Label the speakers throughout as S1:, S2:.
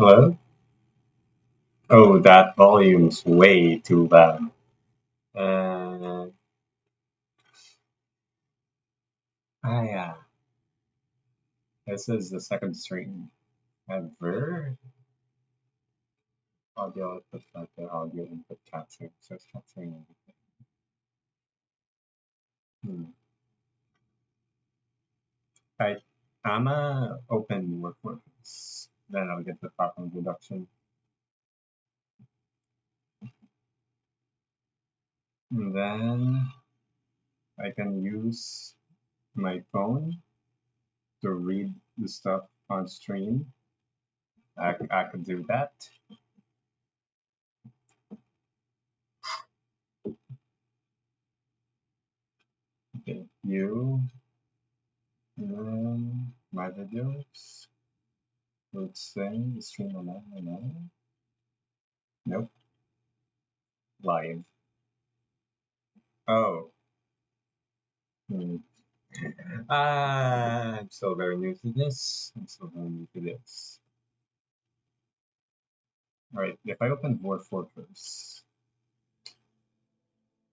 S1: Hello? Oh, that volume's way too loud. Uh, yeah. This is the second stream ever. Audio output filter, audio input capturing, so it's capturing everything. Right. I'm open Dwarf Fortress. Then I'll get the proper introduction. And then I can use my phone to read the stuff on stream. I could do that. Okay, my videos. Let's say stream on. Nope. Live. Oh. Hmm. I'm still very new to this. Alright, if I open Dwarf Fortress,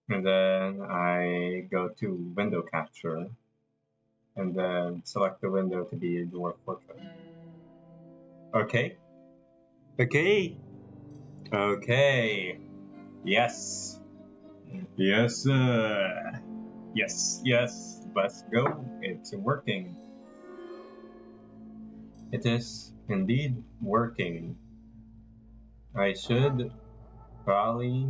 S1: and then I go to window capture, and then select the window to be Dwarf Fortress. Okay. Okay. Okay. Yes. Yes. Yes. Yes. Let's go. It's working. It is indeed working. I should probably.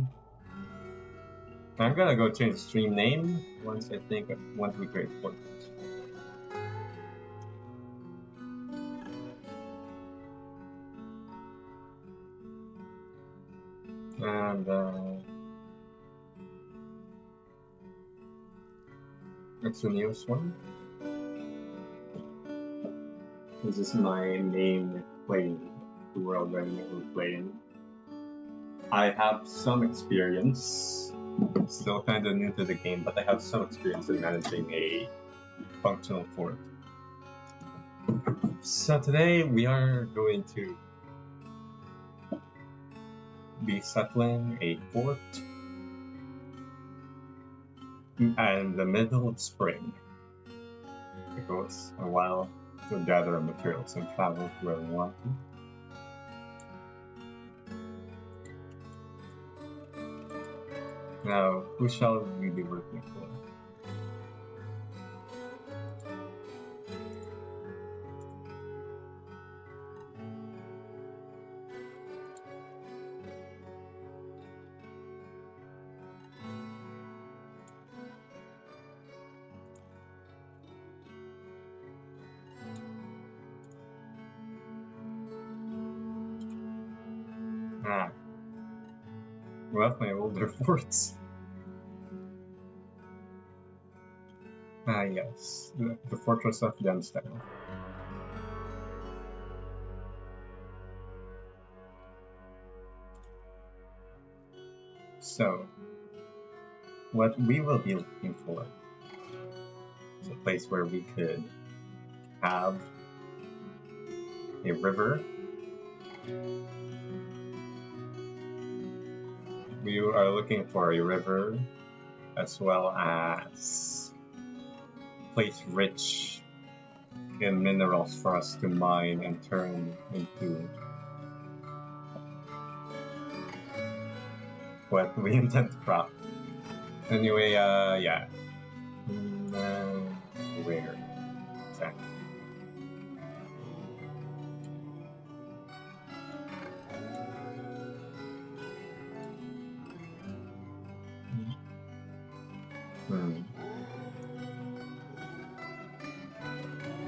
S1: I'm gonna go change stream name once we create Fortress. And it's the newest one. This is my main playing the world right now we're playing. I have some experience, still kind of new to the game, but I have some experience in managing a functional fort. So today we are going to be settling a fort in the middle of spring. It goes a while to gather materials and travel to where we want to. Now, who shall we be working for? Well, my older forts. Yes, the Fortress of Gemstown. So, what we will be looking for is a place where we could have a river. We are looking for a river as well as a place rich in minerals for us to mine and turn into what we intend to craft. Anyway, yeah. Where exactly?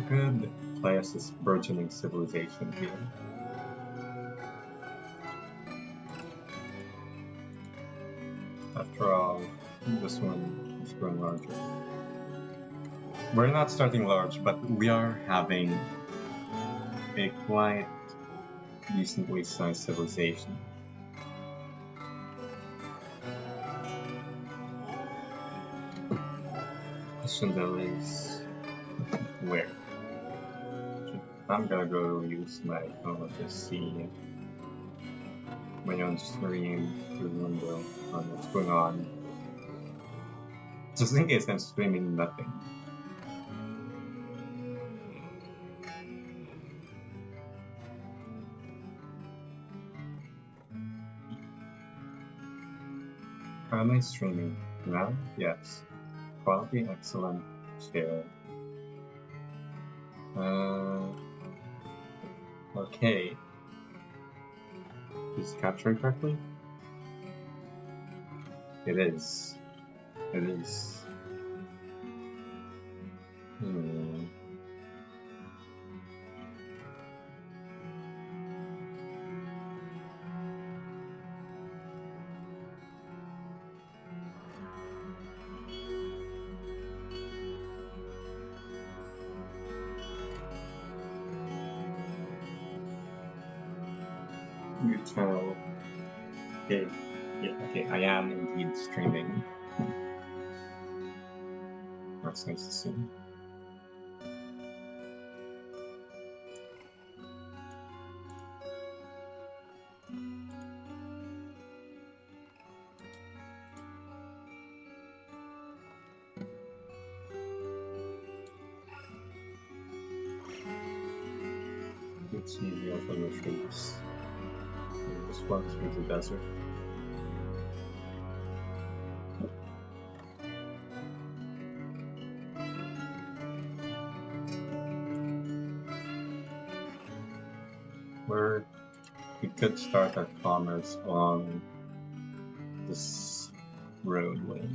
S1: Good place is burgeoning civilization here. After all, this one is growing larger. We're not starting large, but we are having a quite decently sized civilization. The question though is where? I'm gonna go use my phone to see my own stream through the window on what's going on. Just in case I'm streaming nothing. Am I streaming now? Yes. Quality excellent. Share. Okay. Is it capturing correctly? It is. It is. You tell. Okay. Yeah, okay, I am indeed streaming. That's nice to see. Let's see the other mushrooms. This one's through the desert. We could start our commerce on this roadway.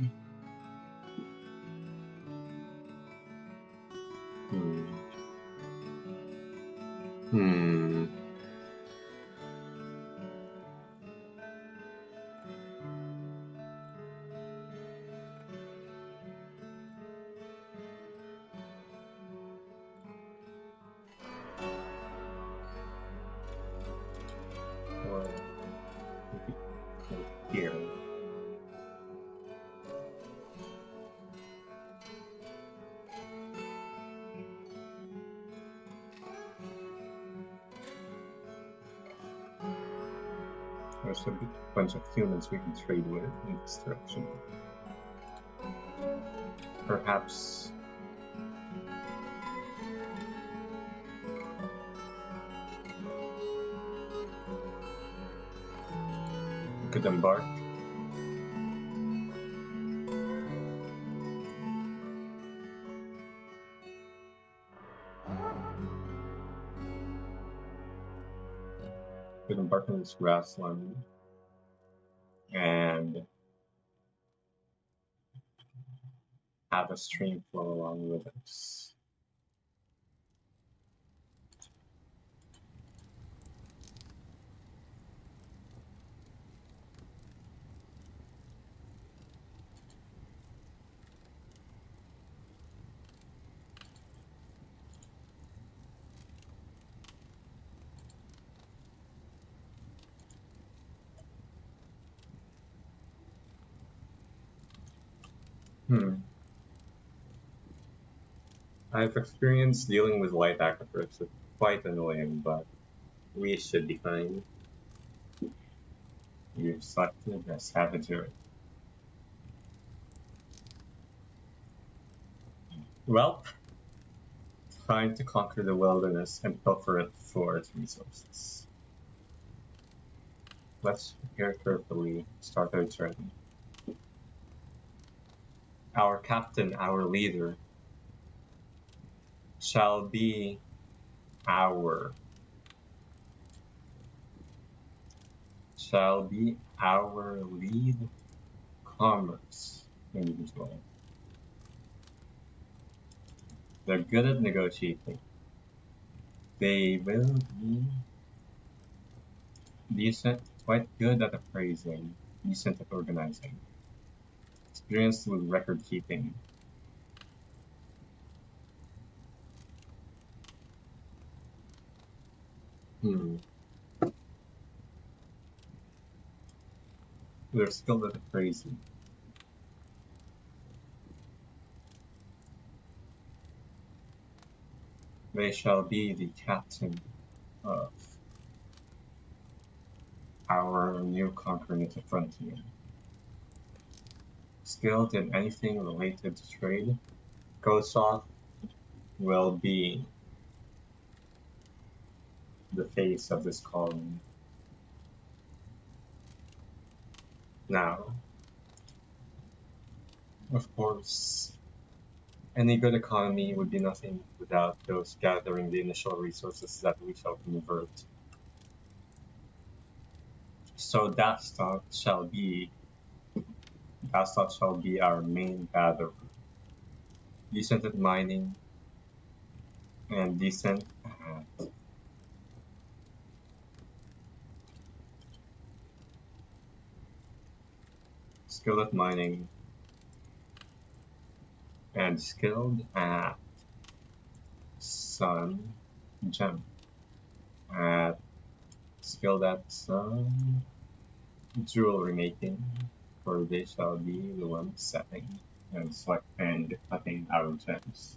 S1: Or here. There's a bunch of humans we can trade with in this direction. Perhaps we could embark. We could embark on this grassland and have a stream flow along with us. I've experienced dealing with light aquifers. It's quite annoying, but we should be fine. You're such a savagery. Well, trying to conquer the wilderness and pilfer it for its resources. Let's prepare carefully, start our journey. Our captain, our leader, shall be our lead commerce individual. They're good at negotiating. They will be decent, quite good at appraising, decent at organizing, experienced with record keeping. They're skilled at appraising. They shall be the captain of our new conquering frontier. Skilled in anything related to trade, Kosov will be the face of this colony. Now, of course, any good economy would be nothing without those gathering the initial resources that we shall convert. So Dastot shall be our main battery. Decent at mining and decent at skilled at mining and skilled at sun gem. Skilled at some jewelry making, for they shall be the ones setting and cutting our gems.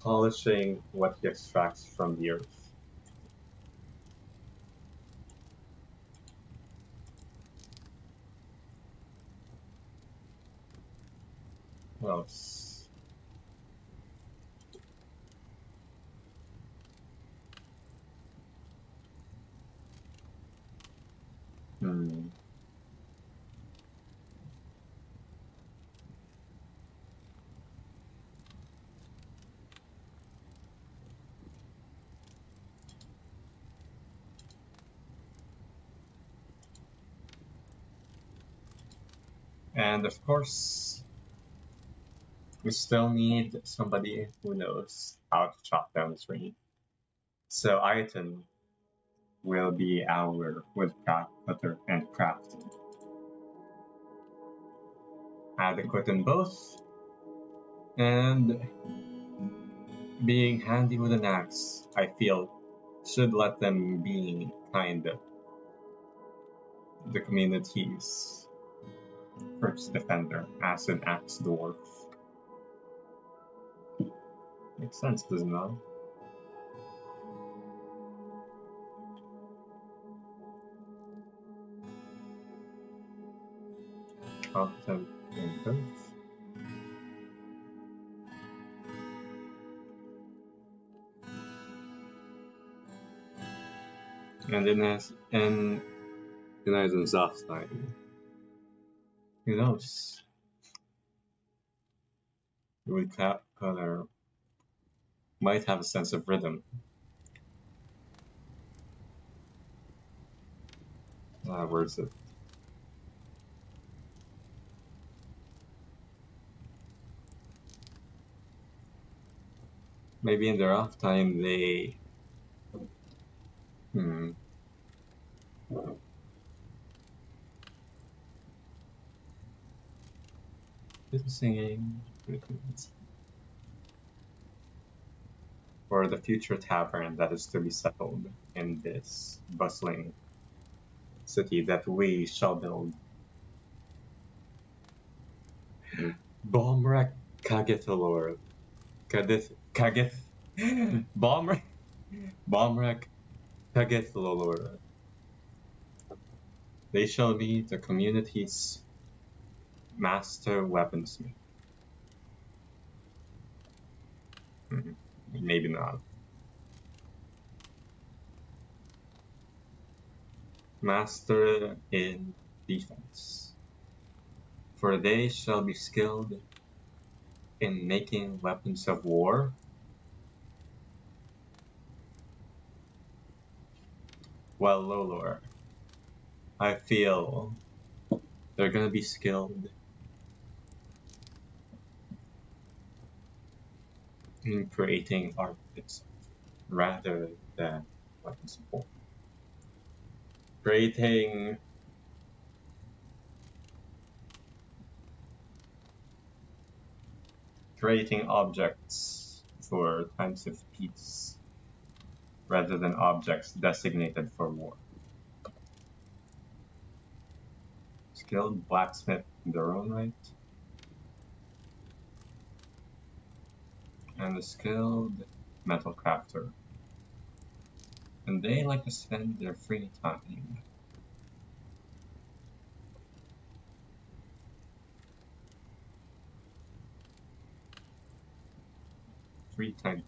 S1: Polishing what he extracts from the earth. What else? And of course, we still need somebody who knows how to chop down the tree. So Iton will be our woodcraft cutter and crafter. Adequate in both, and being handy with an axe, I feel, should let them be kind of the community's first defender as an axe dwarf. Makes sense, doesn't it? Competent in both. And in Zafstein, who knows? The woodcut cutter might have a sense of rhythm. Where's it? Maybe in their off time they singing for the future tavern that is to be settled in this bustling city that we shall build. Bomrek Kagethalor. Kageth Bomrek Kagethalor. They shall be the community's master weaponsmith. Maybe not. Master in defense. For they shall be skilled in making weapons of war. While Lolor, I feel they're gonna be skilled in creating art itself rather than weapons of war. Creating objects for times of peace rather than objects designated for war. Skilled blacksmith in their own right, and a skilled metal crafter. And they like to spend their free time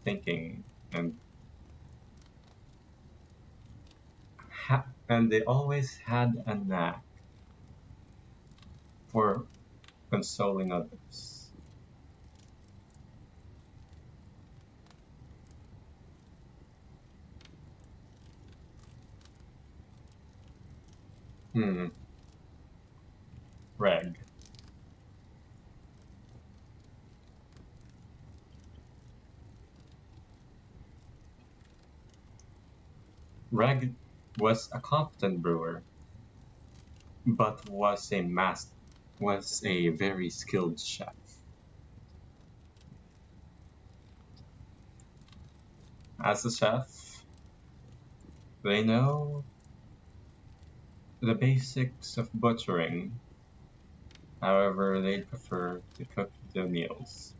S1: thinking and and they always had a knack for consoling others. Hmm. Reg. Reg was a competent brewer, but was a very skilled chef. As a chef, they know the basics of butchering. However, they prefer to cook their meals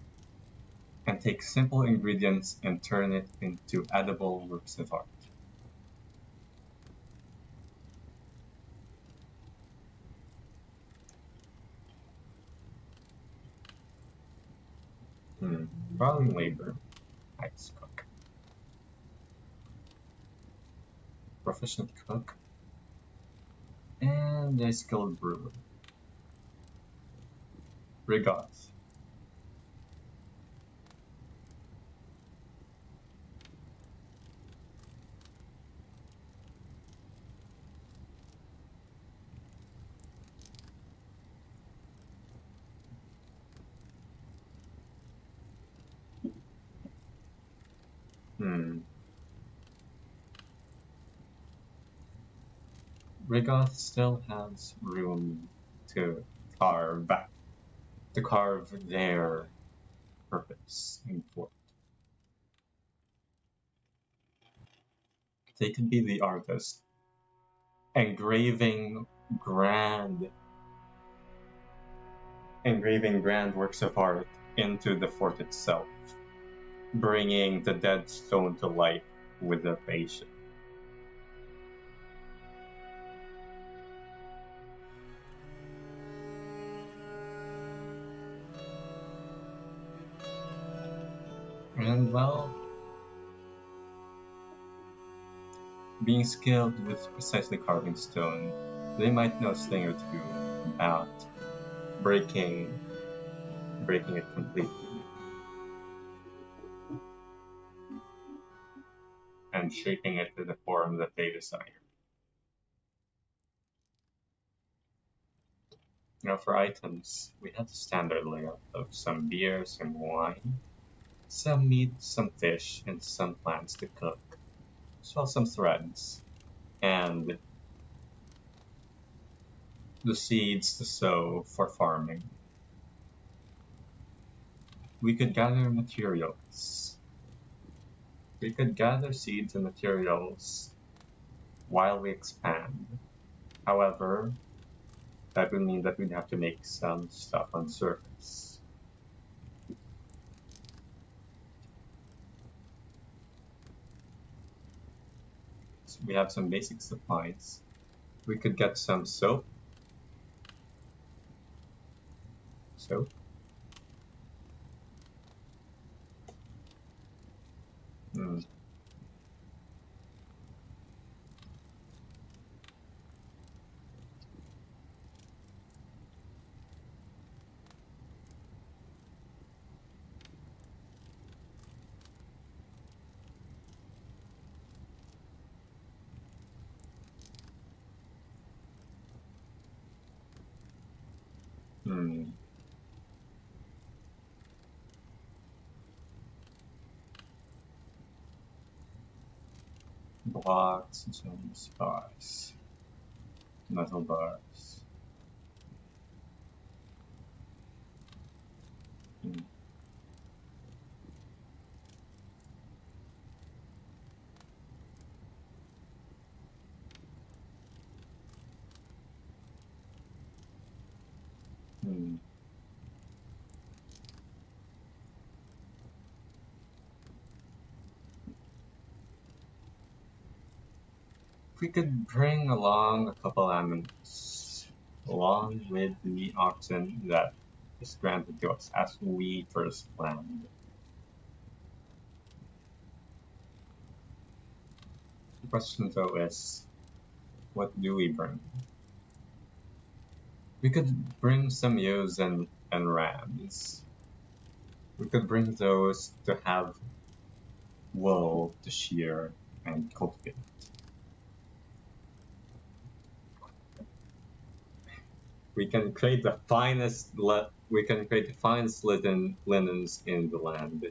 S1: and take simple ingredients and turn it into edible works of art. Volume labor, ice cook. Proficient cook, and a skilled brewer. Regards. Rigoth still has room to carve their purpose in fort. They could be the artist, engraving grand works of art into the fort itself, bringing the dead stone to life with their patience. And well, being skilled with precisely carving stone, they might know a thing or two about breaking it completely and shaping it to the form that they desire. Now for items, we have the standard layout of some beer, some wine, some meat, some fish, and some plants to cook, as well as some threads, and the seeds to sow for farming. We could gather materials. We could gather seeds and materials while we expand. However, that would mean that we'd have to make some stuff on surface. So we have some basic supplies. We could get some soap. Soap. Hmm. Hmm. Blocks, gems, bars, metal bars. Hmm. Hmm. We could bring along a couple animals, along with the oxen that is granted to us as we first land. The question though is, what do we bring? We could bring some ewes and rams. We could bring those to have wool to shear and cultivate. We can create the finest linens in the land.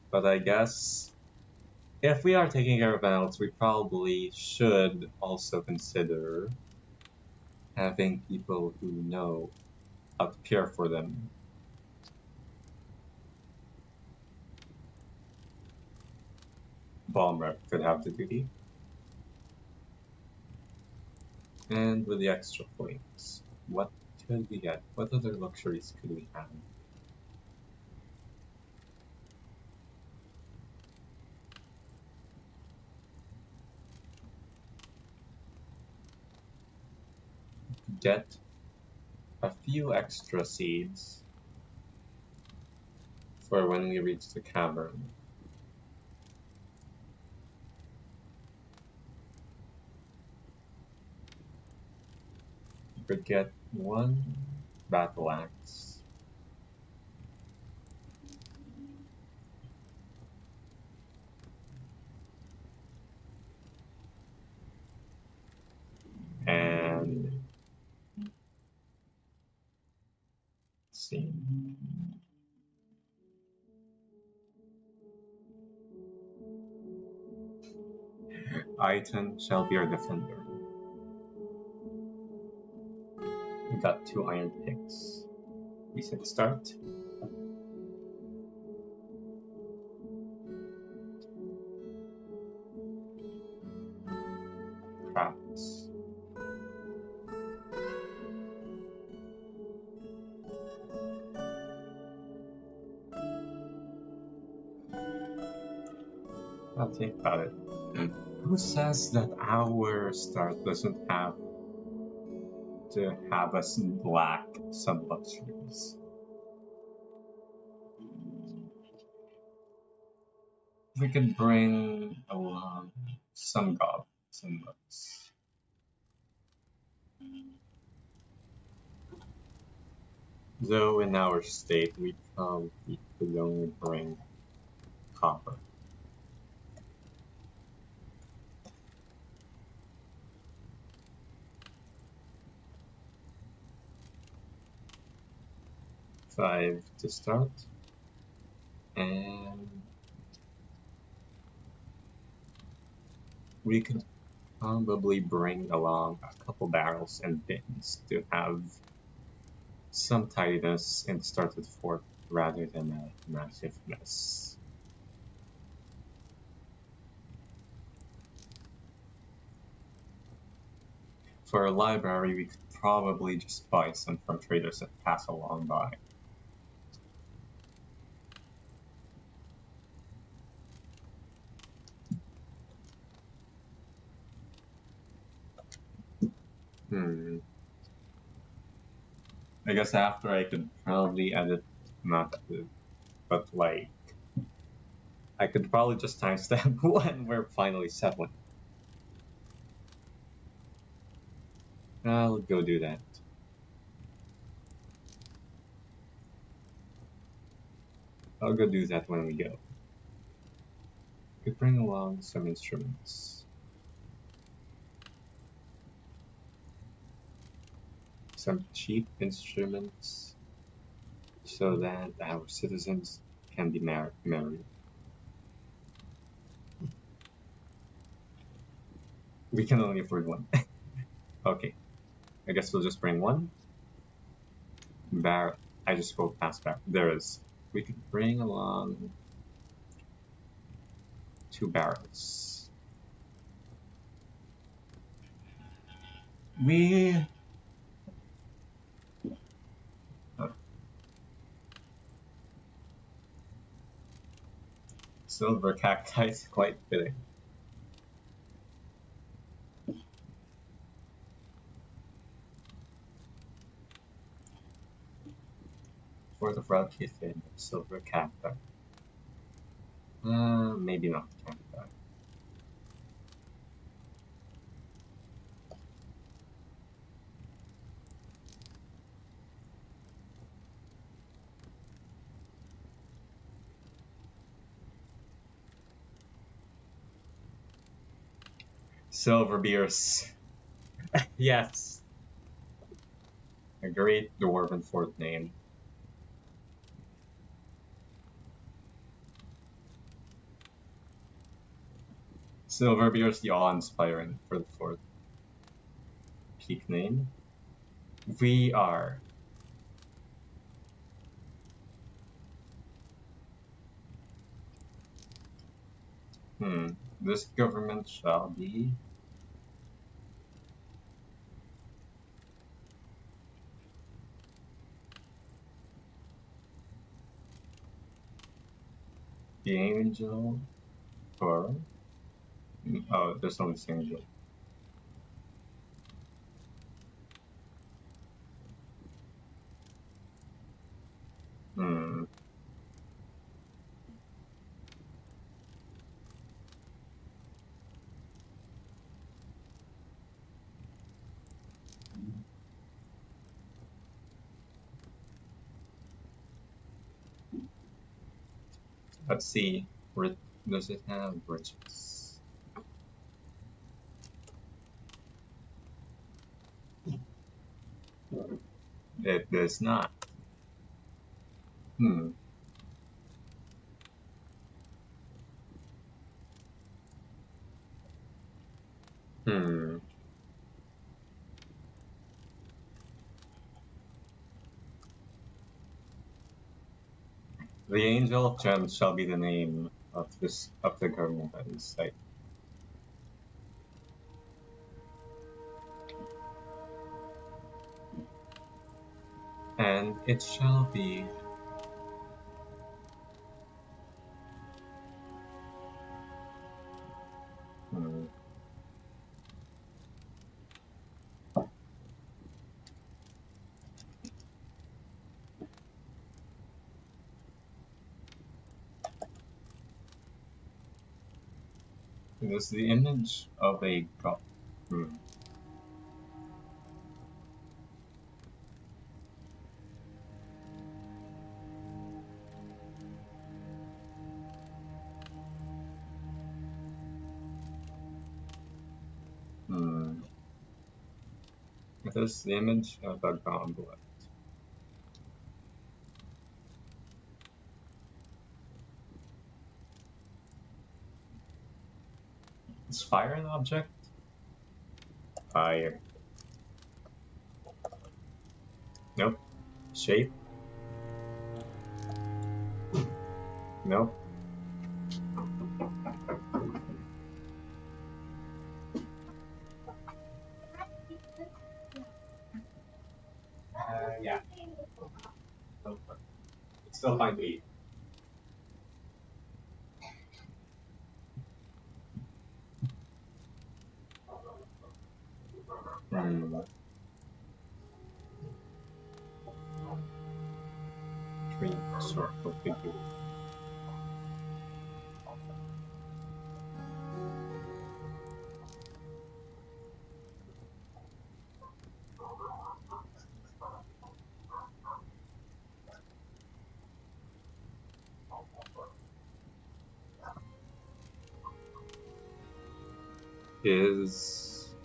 S1: But I guess if we are taking care of animals, we probably should also consider having people who know how to care for them. Bomber could have the duty. And with the extra points, what could we get? What other luxuries could we have? Get a few extra seeds for when we reach the cavern. We could get one battle axe. And let's see. Item shall be our defender. We got 2 iron picks. We said start. Crafts. I'll think about it. Who says that our start doesn't have to have us lack some luxuries? We could bring along some goblins and monks. Though in our state, we probably could only bring copper. Five to start, and we could probably bring along a couple barrels and bins to have some tidiness in the start of the fort rather than a massive mess. For a library, we could probably just buy some from traders that pass along by. I guess after I could probably edit, not edit, but like, I could probably just timestamp when we're finally settling. I'll go do that. I'll go do that when we go. Could bring along some instruments. Some cheap instruments so that our citizens can be merry. We can only afford one. Okay, I guess we'll just bring one. I just scrolled past barrel. There is. We could bring along 2 barrels. Silver cacti is quite fitting. For the frog kitten, silver cacti. Maybe not cacti. Silver beers. Yes. A great dwarven fort name. Silver beers, the awe-inspiring for the fort. Peak name. VR. This government shall be the angel or oh, there's only angel. Let's see. Does it have riches? It does not. The Angel of Gems shall be the name of the government at this site. And it shall be it is the image of a god. It is the image of a goblet. Is fire an object? Fire. Nope. Shape? Nope. Yeah. It's still fine to eat. Tree circle figure. Is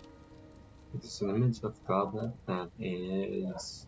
S1: it is an image of goblet that is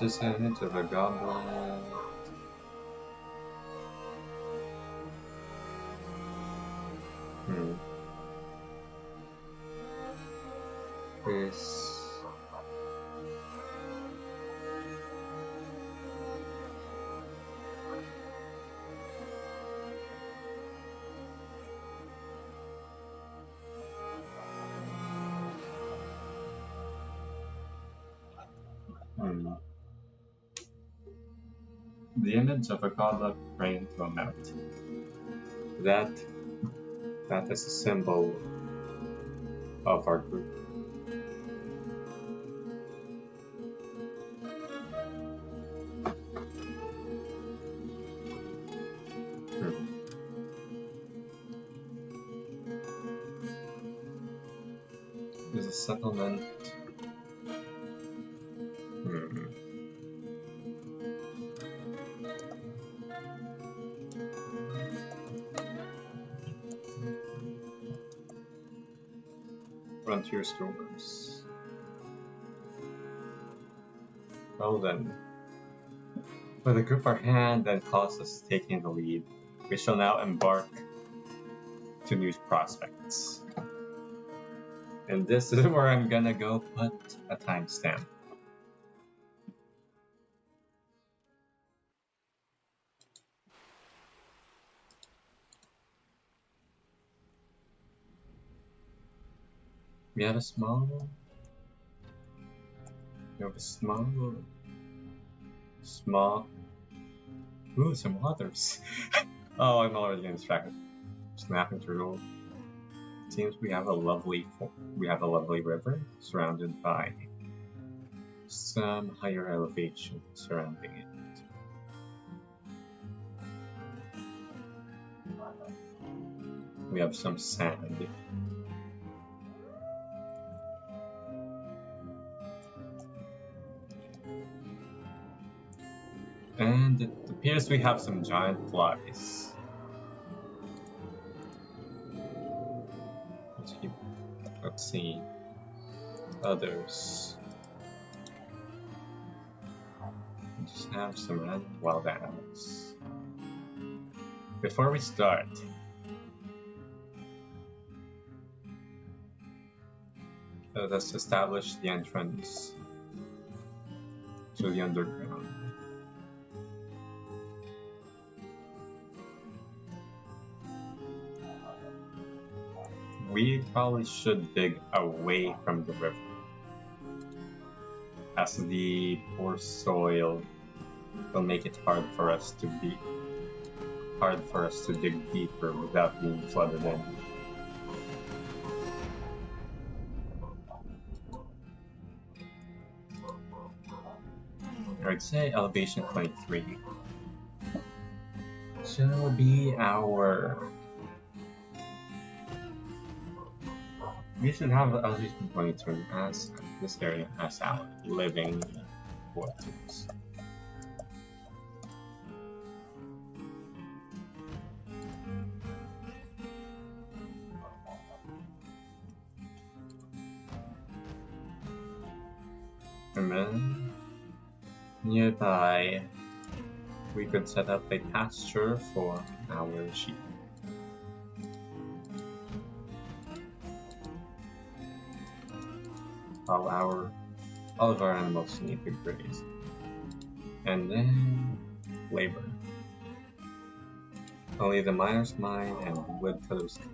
S1: Just a hint of a goblin. This. The image of a godlike praying to a mountain. That is a symbol of our group. There's a settlement. Frontier stores. Well then, with a group our hand that caused us taking the lead, we shall now embark to new prospects. And this is where I'm gonna go put a timestamp. We have a small. Ooh, some others. Oh, I'm already distracted. Snapping through. Seems we have a lovely river surrounded by some higher elevation surrounding it. We have some sand. And it appears we have some giant flies. Let's see. Others. We just have some random wild animals. Before we start, let's establish the entrance to the underground. We probably should dig away from the river, as the poor soil will make it hard for us to dig deeper without being flooded in. I'd say elevation 23 shall be our. We should have elevation 23 as this area as our living quarters. And then nearby, we could set up a pasture for our sheep. All of our animals need to graze. And then labor. Only the miners mine and woodcutters cut.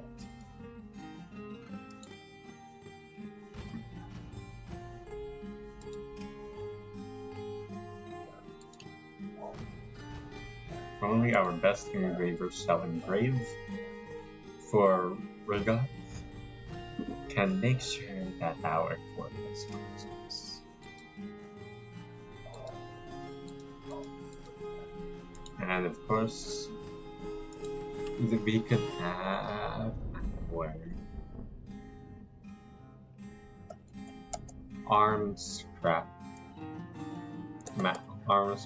S1: Only our best engravers shall engrave, for Rigoth can make sure that our fortress rises. And of course, we could have our arms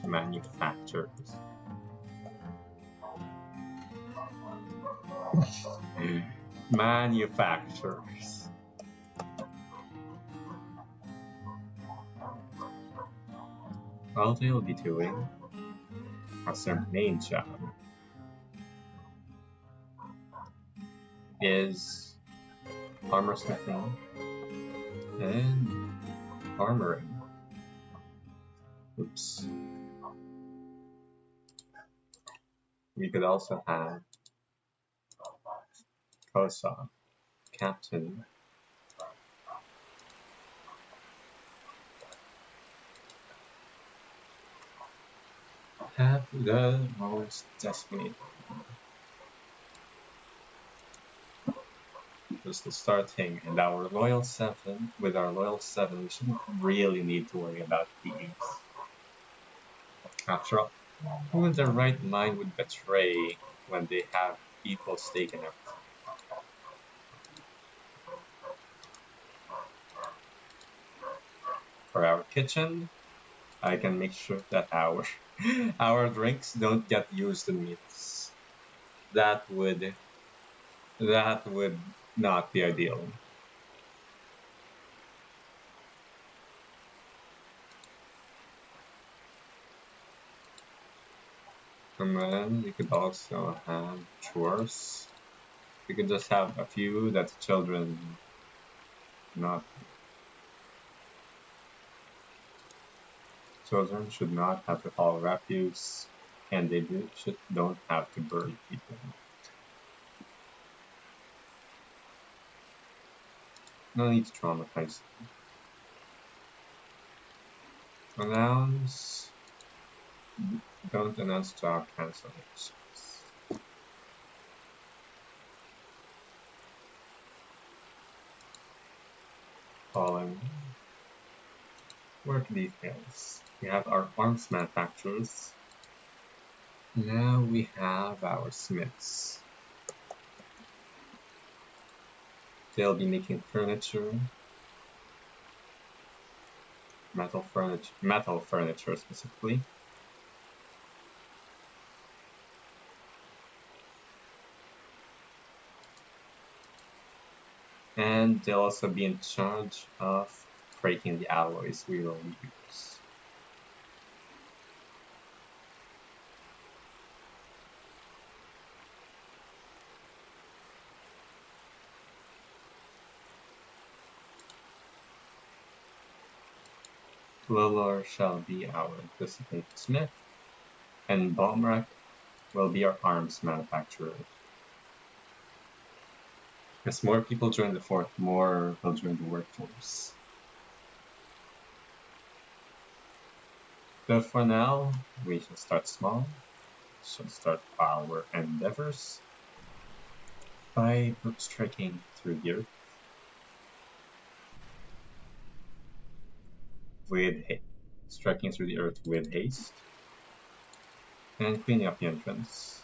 S1: manufacturers. Manufacturers. All they'll be doing as their main job is armor smithing and armoring. Oops. We could also have Kosa, Captain. Have the most designated. Just the starting, and our loyal 7, with our loyal 7, we shouldn't really need to worry about thieves. After all, who in their right mind would betray when they have equal stake in everything? For our kitchen, I can make sure that our drinks don't get used in meals. That would not be ideal. And then we could also have chores. We could just have a few that children not. Children should not have to haul refuse, and they don't have to bury people. No need to traumatize them. Don't announce job cancellations. Following work details. We have our arms manufacturers. Now we have our smiths. They'll be making furniture, metal furniture specifically. And they'll also be in charge of breaking the alloys we will use. Lilor shall be our designated smith, and Balmrak will be our arms manufacturer. As more people join the fort, more will join the workforce. But for now, we shall start small. We shall start our endeavors by striking through the earth striking through the earth with haste and cleaning up the entrance.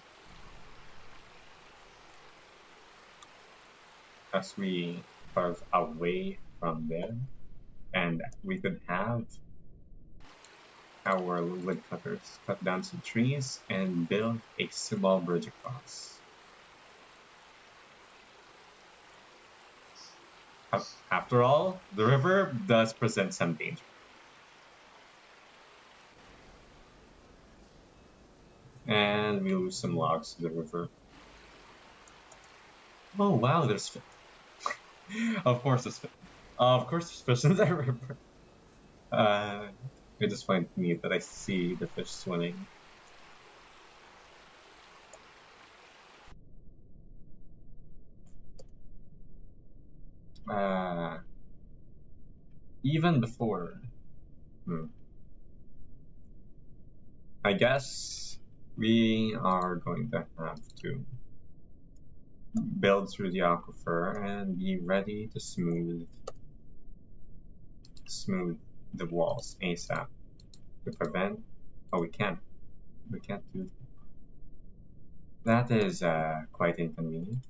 S1: As we carve away from there, and we could have our woodcutters cut down some trees and build a small bridge across. After all, the river does present some danger. And we lose some logs to the river. Oh wow, there's fish. Of course there's fish. Of course there's fish in the river. It just finds me that I see the fish swimming. Even before. I guess we are going to have to build through the aquifer and be ready to smooth the walls ASAP to prevent. Oh, we can't do that. That is quite inconvenient.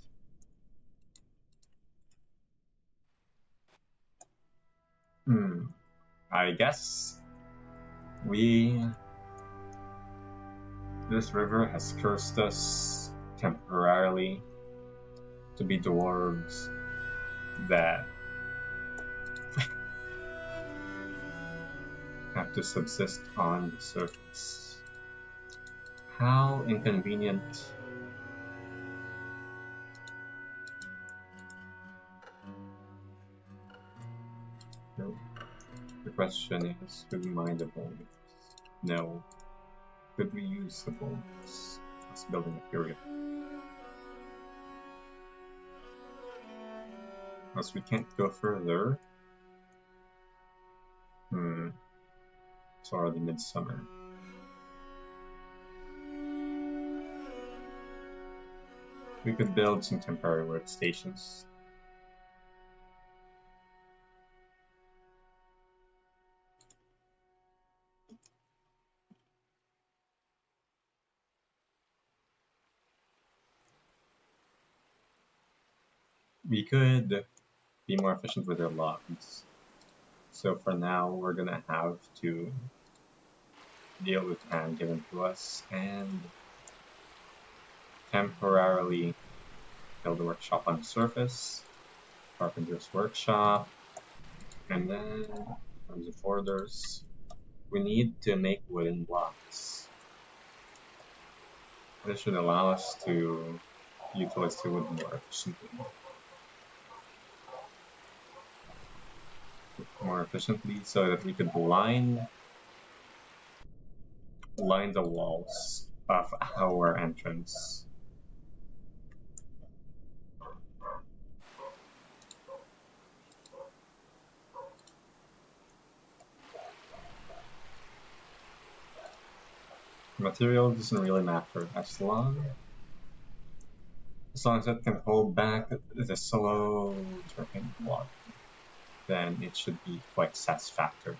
S1: I guess this river has cursed us temporarily to be dwarves that have have to subsist on the surface. How inconvenient. No. The question is, could we mine the bones? No. Could we use the bones as building material? As we can't go further. It's already midsummer. We could build some temporary workstations. We could be more efficient with our logs. So for now, we're gonna have to deal with time given to us and temporarily build a workshop on the surface, carpenter's workshop, and then in terms of orders, we need to make wooden blocks. This should allow us to utilize the wood more efficiently, so that we could line the walls of our entrance. Material doesn't really matter as long as it can hold back the slow dripping water, then it should be quite satisfactory.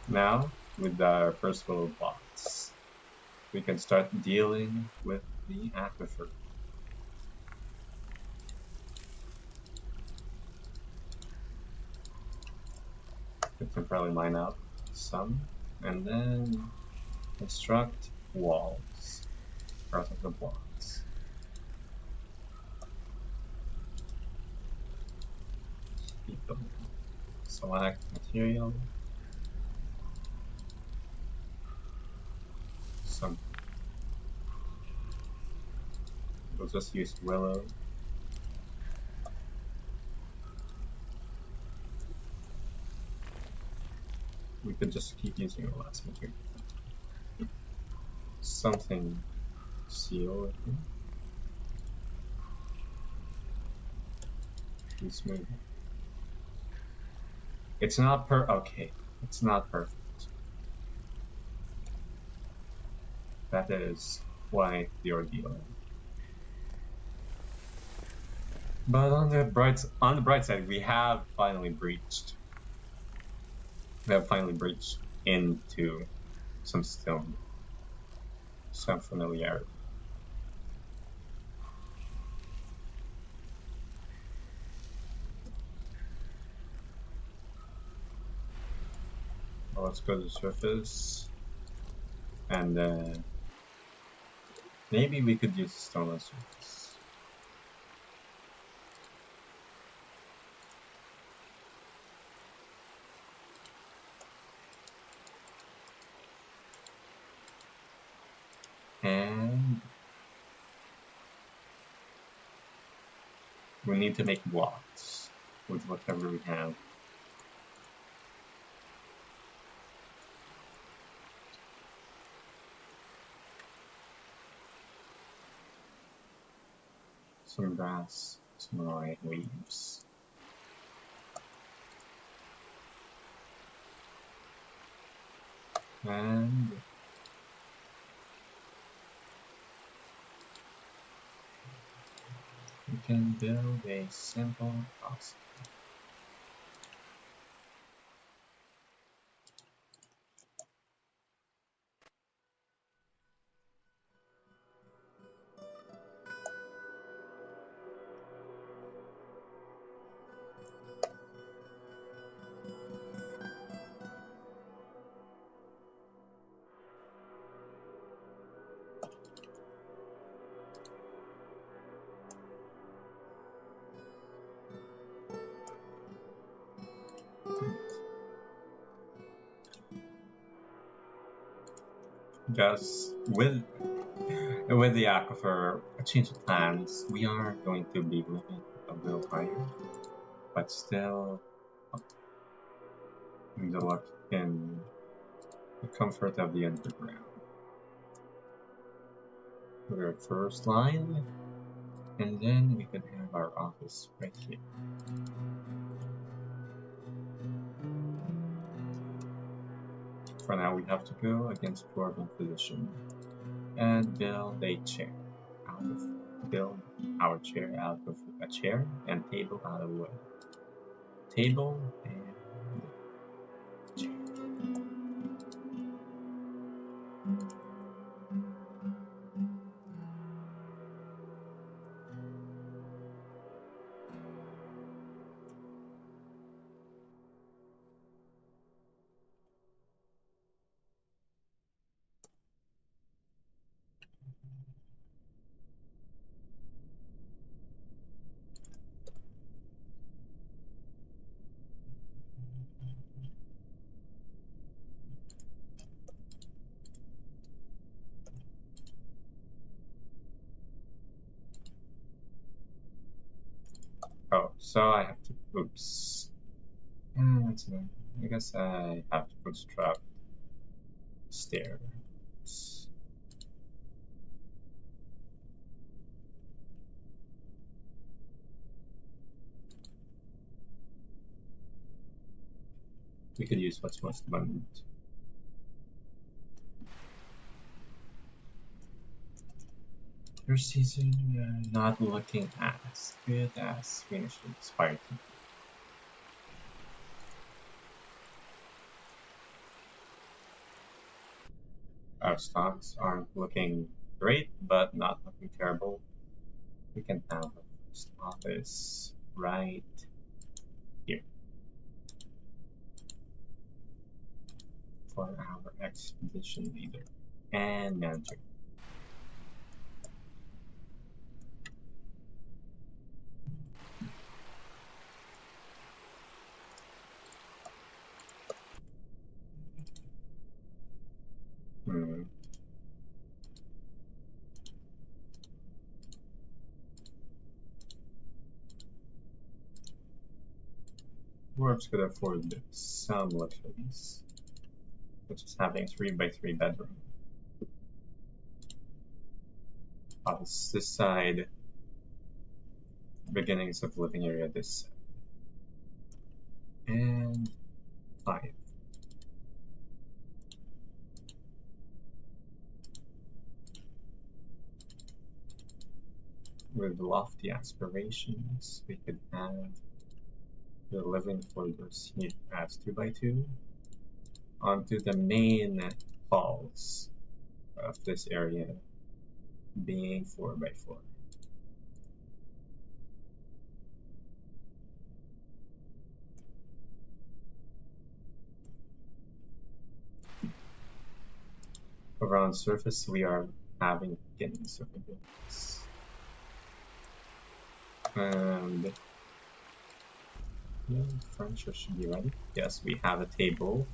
S1: Now, with our first little blocks, we can start dealing with the aquifer. We can probably mine out some, and then construct walls out of the blocks. Keep them. Select material. We'll just use willow. We could just keep using the last material. Something seal, I think. And smooth. It's not okay. It's not perfect. That is quite the ordeal. But on the bright side, we have finally breached. We have finally breached into some stone, some familiarity. Well, let's go to the surface, and maybe we could use stone on the surface. And we need to make blocks with whatever we have. Some grass, some ripe leaves. And we can build a simple house. Because with the aquifer, a change of plans, we are going to be living a little higher, but still in the comfort of the underground. With our first line, and then we could have our office right here. For now, we have to go against Dwarf Inquisition and build a chair build our chair out of a chair and table out of wood. Table and chair. Oh, so I have to, oops. I guess I have to construct stairs. We could use what's most abundant. Your season not looking as good as we initially aspired to. Our stocks aren't looking great, but not looking terrible. We can have a first office right here for our expedition leader and manager. Dwarves could afford some luxuries, such as having a 3x3 bedroom. Office this side, beginnings of living area this side. And 5. With lofty aspirations, we could have the living quarters here as 2x2 onto the main halls of this area being 4x4. Around surface, we are having beginnings of abilities. And furniture should be ready. Yes, we have a table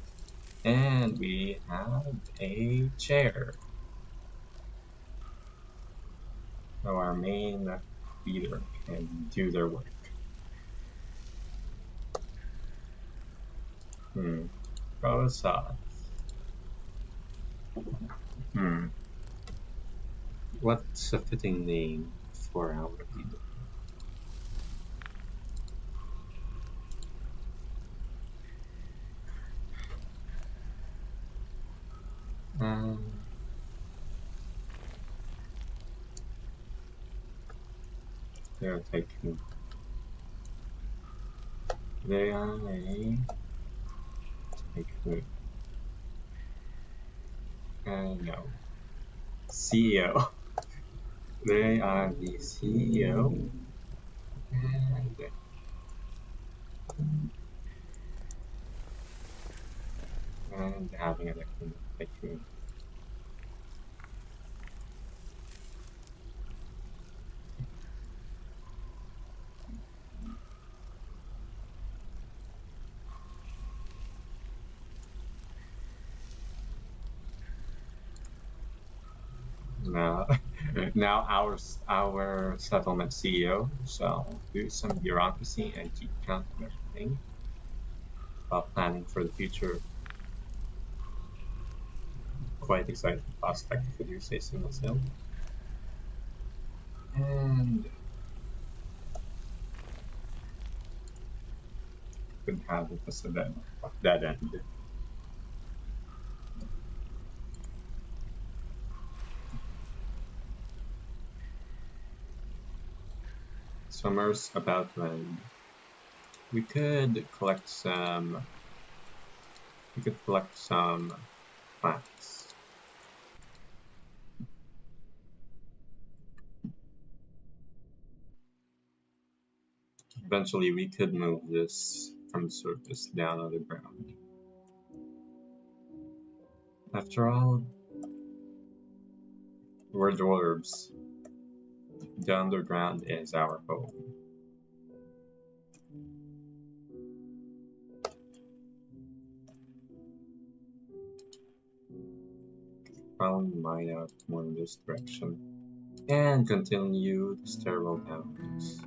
S1: and we have a chair. So our main leader can do their work. Go south. What's a fitting name for our leader? They're taking. They are a tycoon. No. CEO. They are the CEO and having a tycoon. Now, now our settlement CEO shall do some bureaucracy and keep count of everything while planning for the future. Quite exciting prospect, if you say so myself. And could have it as a dead end. Summer's about to end. We could collect some. We could collect some plants. Eventually, we could move this from surface down on the ground. After all, we're dwarves. The underground is our home. Probably mine out more in this direction. And continue the stairwell downwards.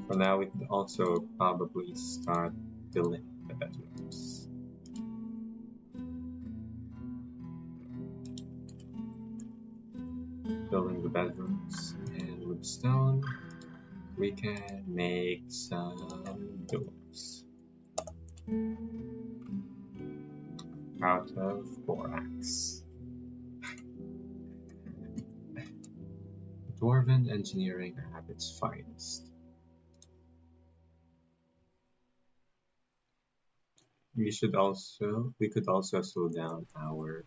S1: For now, we could also probably start building the bedrooms. Building the bedrooms, and with stone, we can make some doors out of borax. Dwarven engineering at its finest. We could also slow down our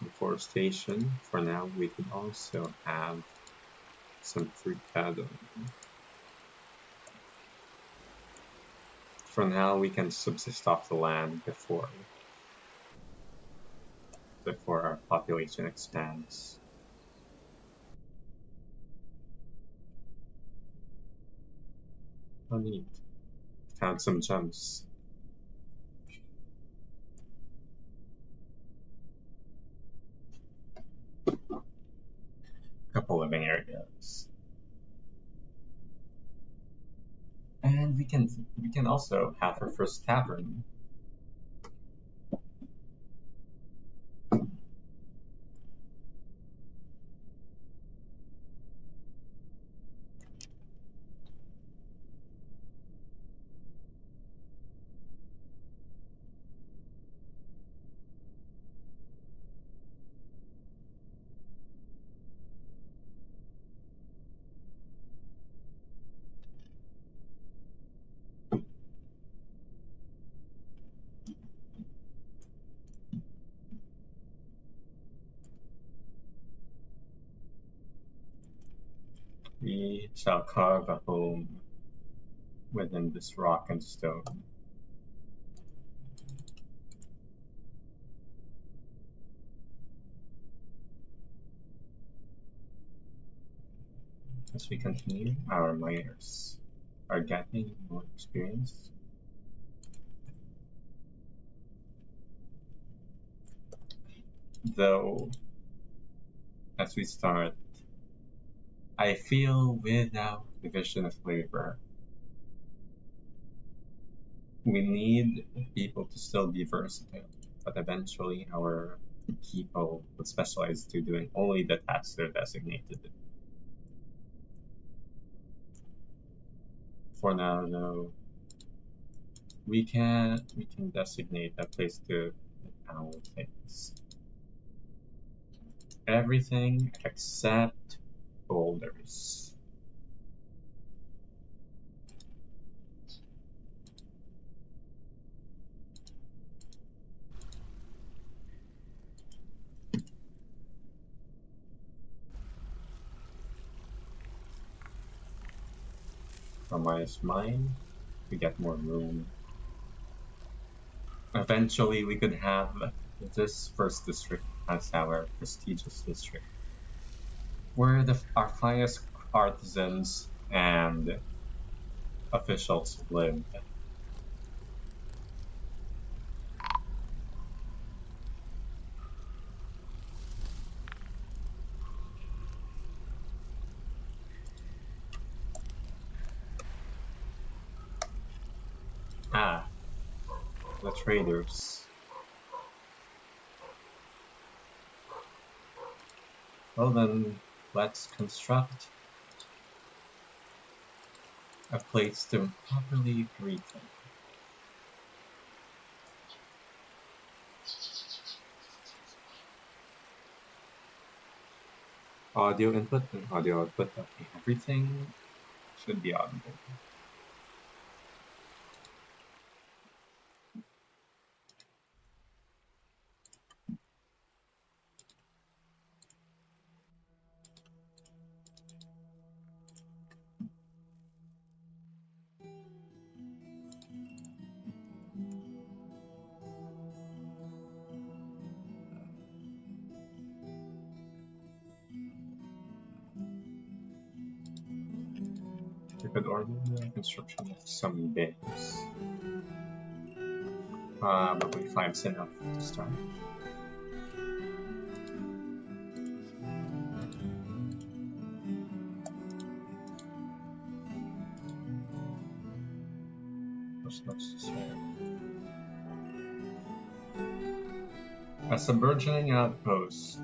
S1: deforestation. For now, we could also have some fruit paddle. For now, we can subsist off the land before our population expands. Oh, neat. Found some gems. Couple living areas. And we can also have our first tavern. We shall carve a home within this rock and stone. As we continue, our miners are getting more experience. Though, as we start, I feel without division of labor, we need people to still be versatile, but eventually our people would specialize to doing only the tasks they're designated. For now, though, we can designate a place to put our things. Everything except boulders. From minus mine, we get more room. Eventually, we could have this first district as our prestigious district. where our finest artisans and officials lived. Ah, the traders. Well then, let's construct a place to properly greet them. Audio input and audio output. Okay, everything should be audible. We could order the construction of some base. Probably 5's enough to start. What's necessary? As a burgeoning outpost,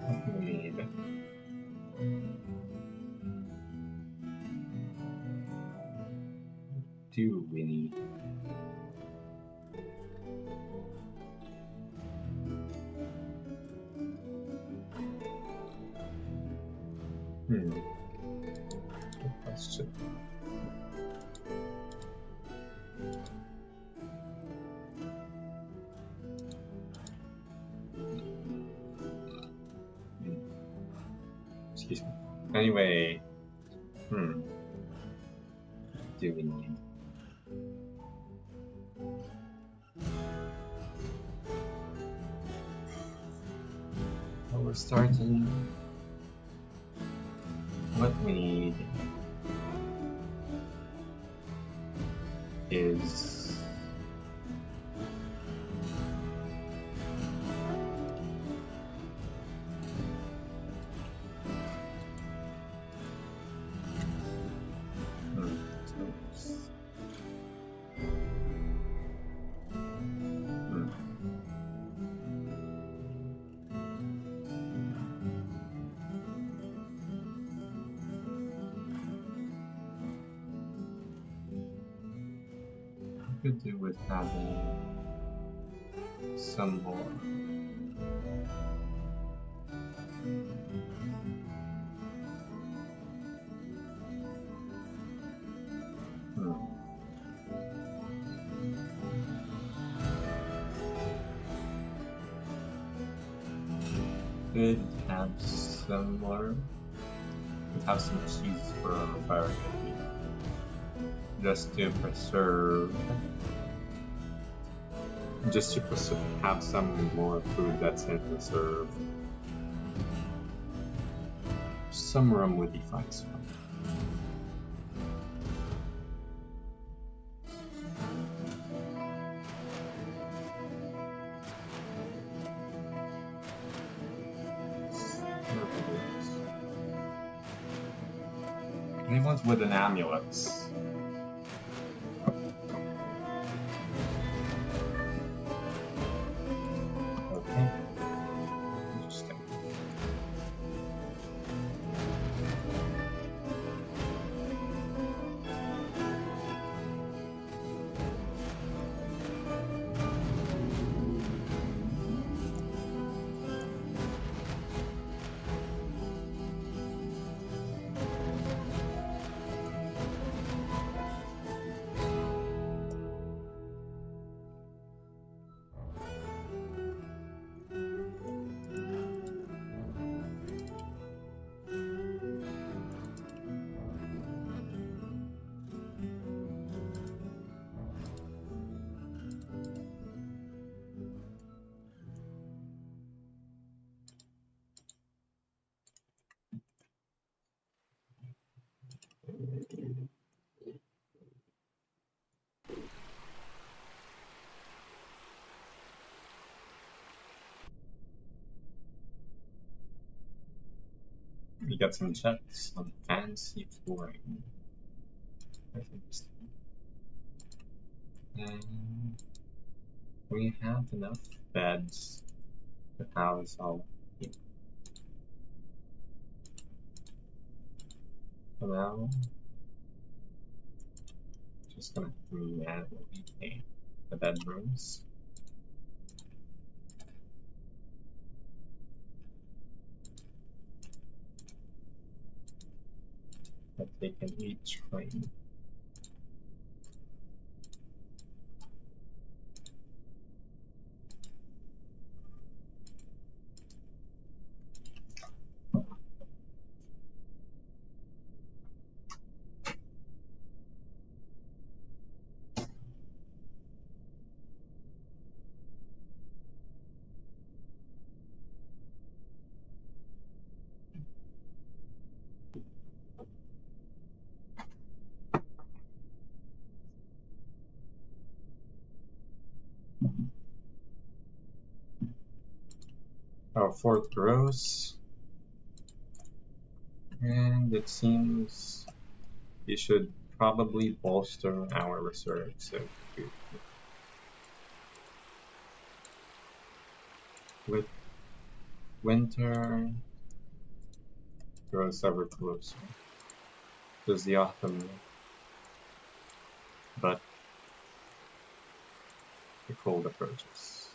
S1: what do we need? What do we need? Good question. Excuse me. Anyway, do we need? Well, we're starting. What we need is could do with having some more. Could have some more. Could have some cheese for fire candy. Just to preserve. Just to have some more food that's in reserve. Some rum would be fine. So. Anyone's with an amulets. We got some checks on fancy flooring. That's interesting. And we have enough beds to house all people. For now, just gonna manually paint the bedrooms. That they can each claim. Our fourth grows, and it seems we should probably bolster our reserves of food. With winter grows ever closer. There's the autumn, but the cold approaches.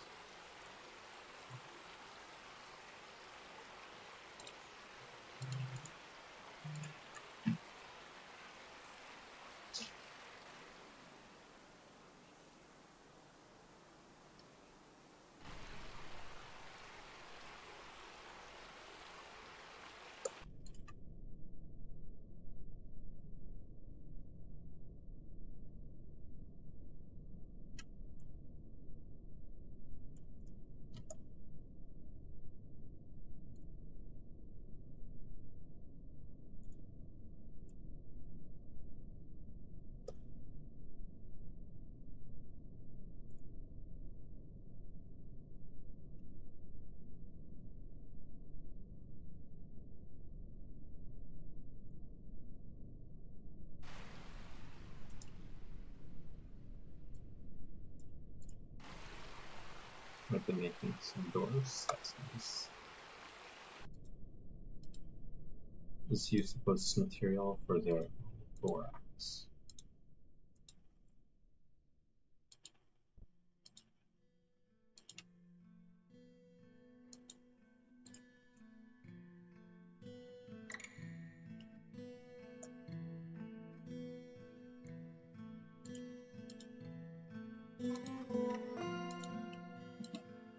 S1: I've been making some doors, that's nice. This usable material for their thorax.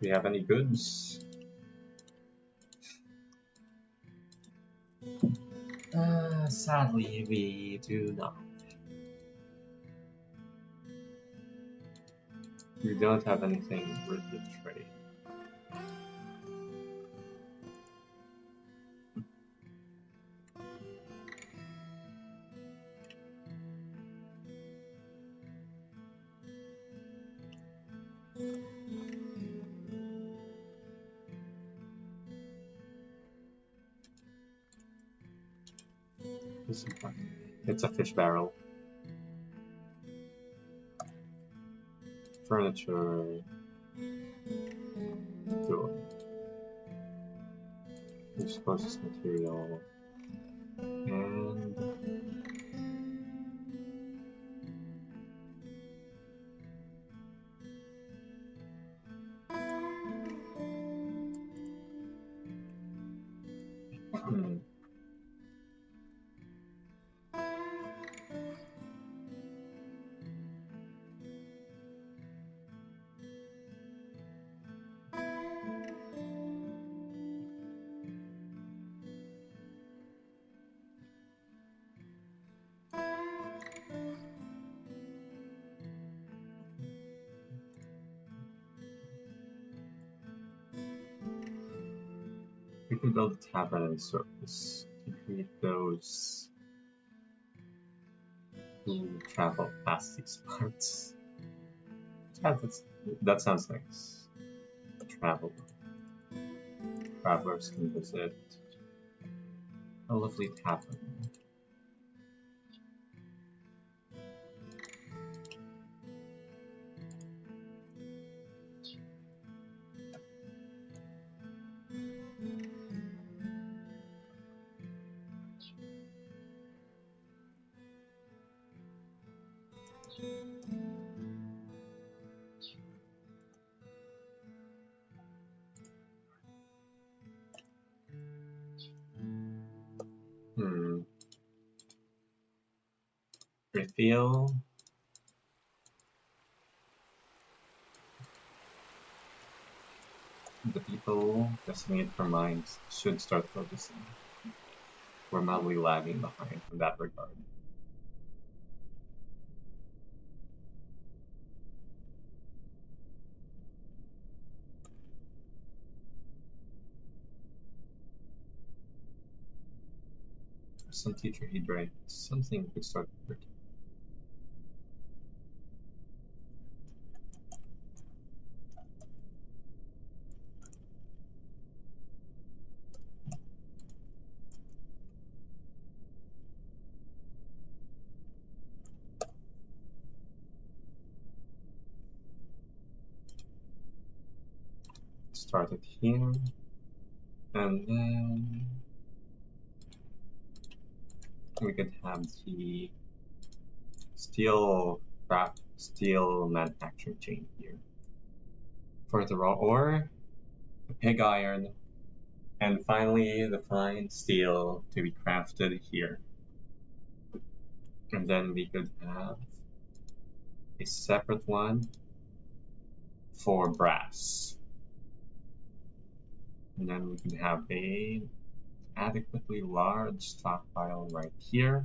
S1: Do you have any goods? Sadly, we do not. We don't have anything worth the trade. It's a fish barrel. Furniture. Door. Exposed material. And we can build a tavern and surface to create those who travel past these parts. Yeah, that sounds nice. Travel. Travelers can visit a lovely tavern. I feel the people designated for mines should start focusing. We're madly lagging behind in that regard. Some teacher he drank something could start working. Start it here, and then we could have the steel manufacturing chain here for the raw ore, the pig iron, and finally the fine steel to be crafted here. And then we could have a separate one for brass. And then we can have a adequately large stockpile right here.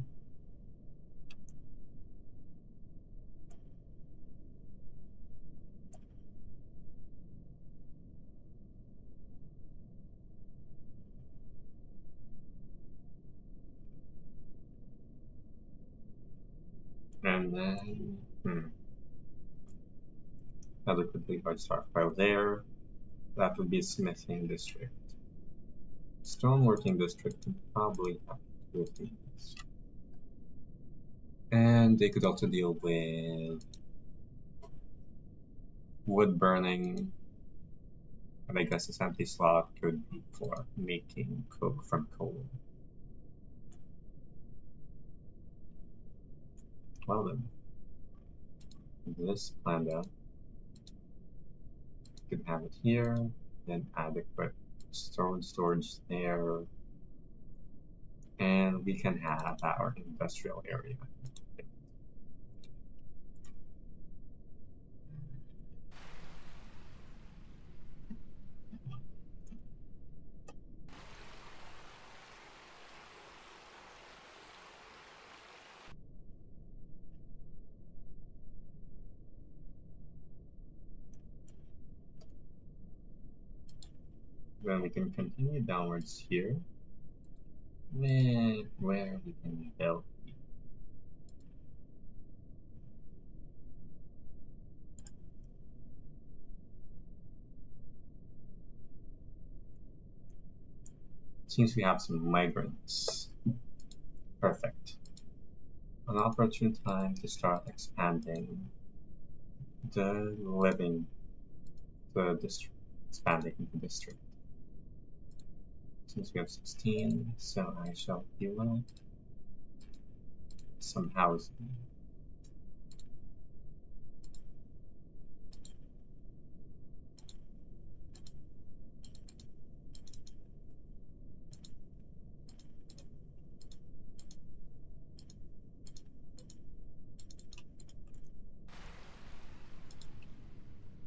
S1: And then adequately large stockpile there. That would be smithing district. Stoneworking district would probably have two of these. And they could also deal with wood burning. And I guess this empty slot could be for making coke from coal. Well then, this planned out. You can have it here, then adequate storage there, and we can have our industrial area. Then we can continue downwards here, where we can build. Since we have some migrants, perfect. An opportune time to start expanding the district, expanding the district. Since we have 16, so I shall build some housing.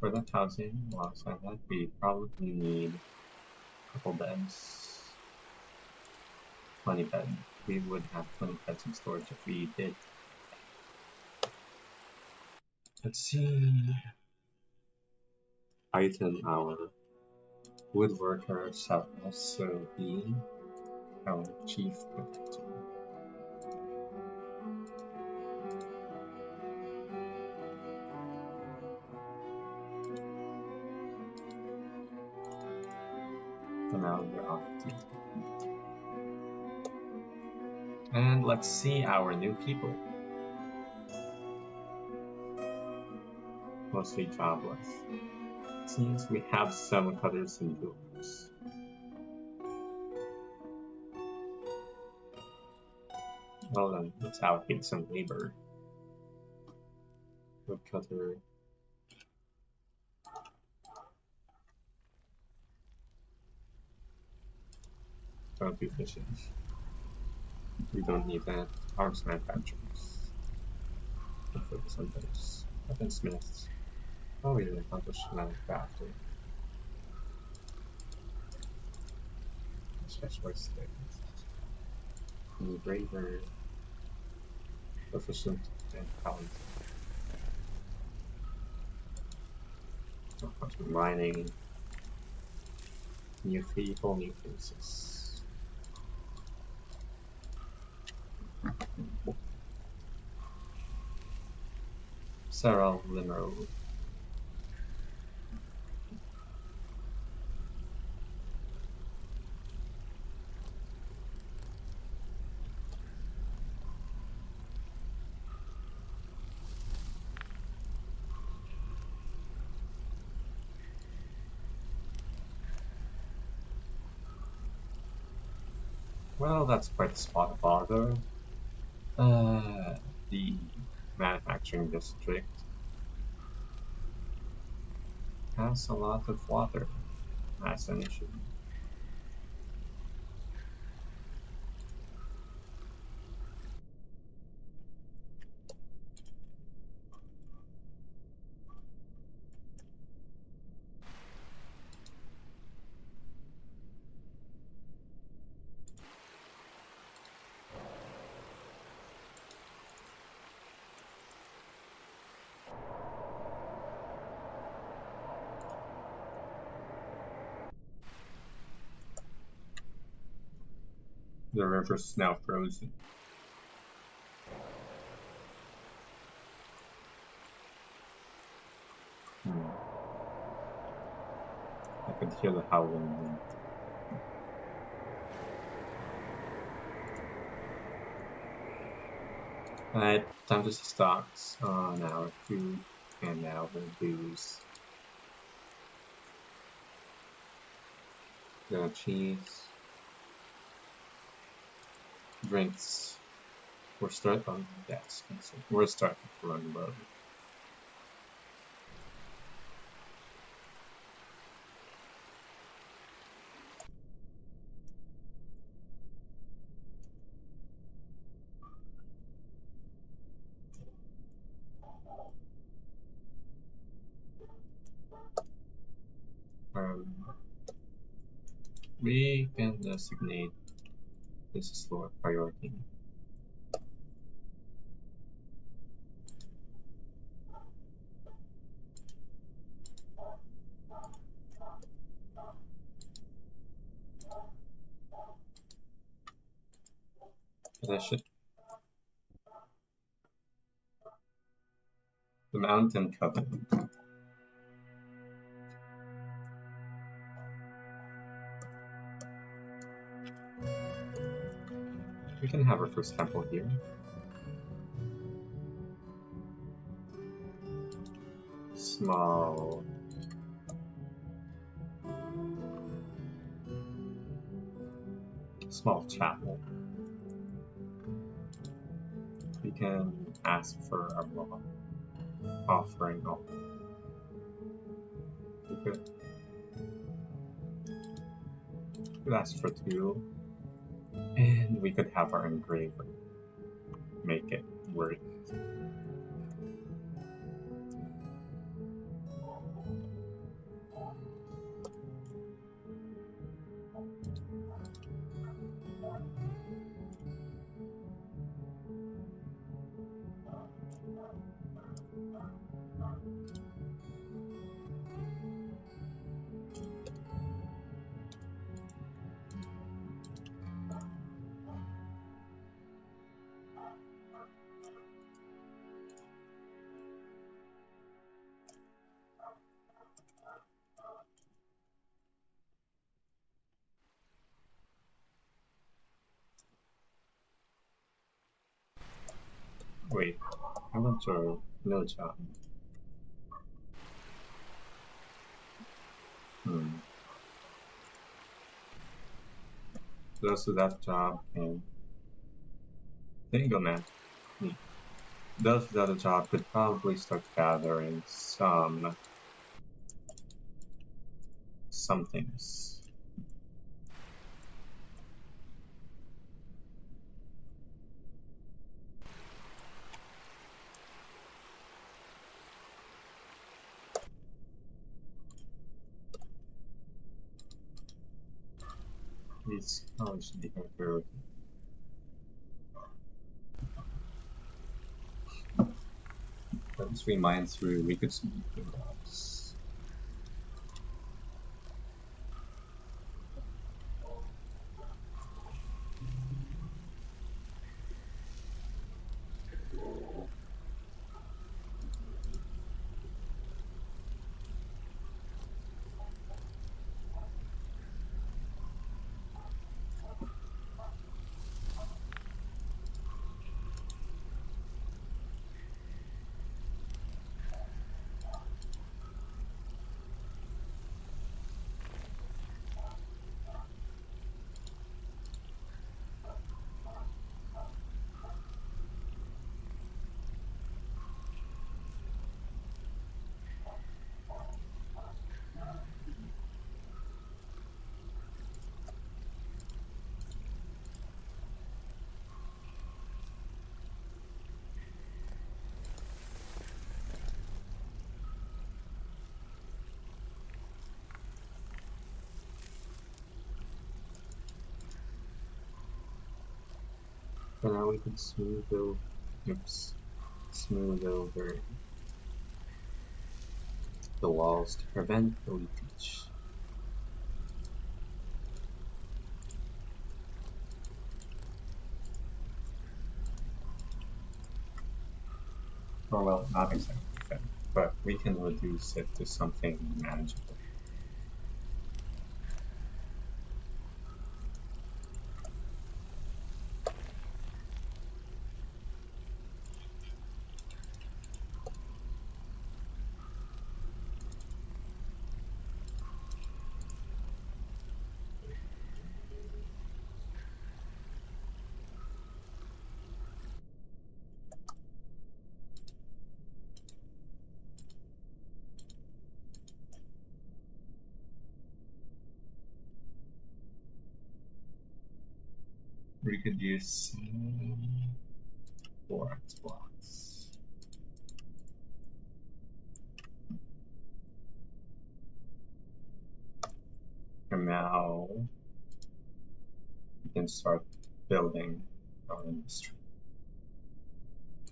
S1: For that housing, alongside that, we probably need a couple beds. 20 beds. We would have 20 beds in storage if we did. Let's see. Item our woodworker shall also be our chief protector. So now we're off to let's see our new people. Mostly travelers. Seems we have some cutters and jewelers. Well then, let's allocate some labor. Woodcutter. Don't do fishing. We don't need that. Arms manufacturers. We'll focus on those. Weaponsmiths. Oh, we didn't accomplish manufacturing. Specialized things. Engraver. Proficient and talented. Mining. New people, new faces. Sarah Limero. Well, that's quite a spot of bother. The manufacturing district has a lot of water. That's an issue. The river's now frozen. I could hear the howling wind. Alright, time to stocks on our food and our booze. The cheese. Drinks. We're starting on that's we're starting to run low. We can designate this as lower priority. But I should. The Mountain Covenant. We can have our first temple here. Small. Small chapel. We can ask for a offering. Oh. We could ask for 2. And we could have our engraver make it work. Wait, I want to no job. Close to that job and there you go, man. Those without a job could probably start gathering some things. These probably should be conquered. Once we mine through, we could see the rocks. And now we can smooth over the walls to prevent the leakage. Or well, not exactly that, but we can reduce it to something manageable. We could use 4x blocks. And now we can start building our industry.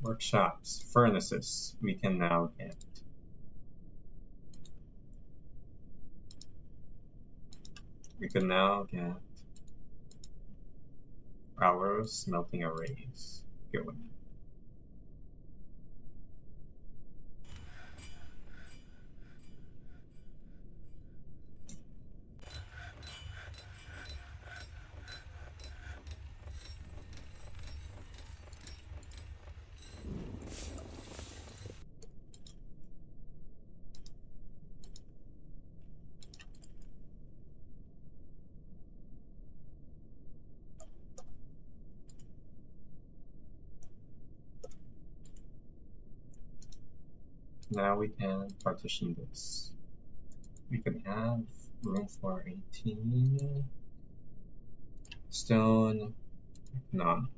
S1: Workshops, furnaces, we can now get. We can now get our smelting arrays going. Now we can partition this. We can have room for 18 stone, none.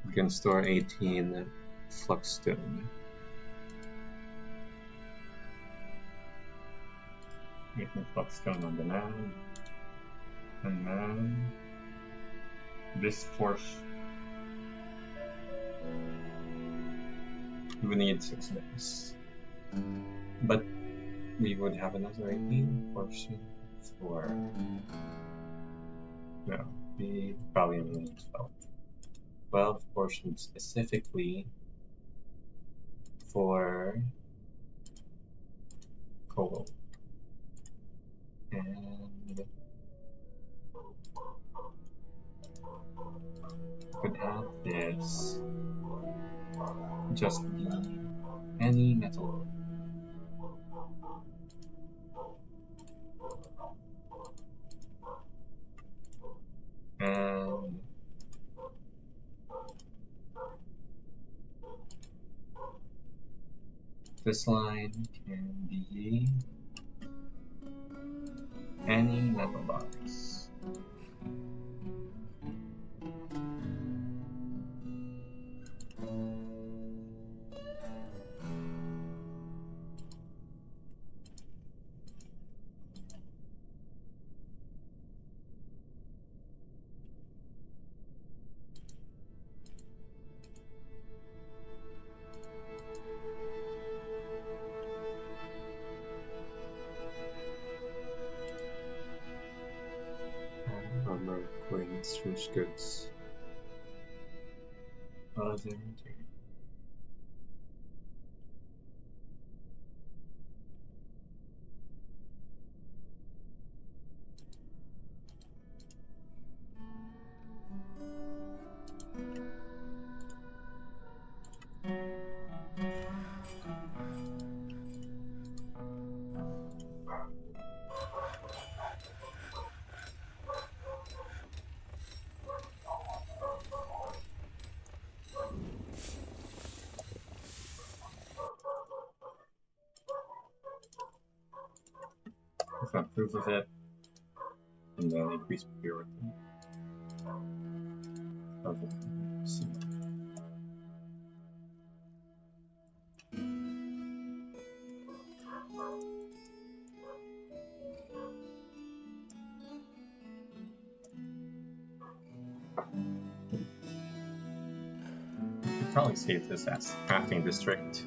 S1: We can store 18 flux stone. 18 flux stone on demand. And then this portion. We need 6 days. But we would have another 18 portion for. No, we probably only need 12. 12 portions specifically for coal. And could have this just be any metal. And this line can be any metal box. Armor, coins, rich goods. If I proof of it, and then increase purity. Okay. See. Could probably save this as crafting district.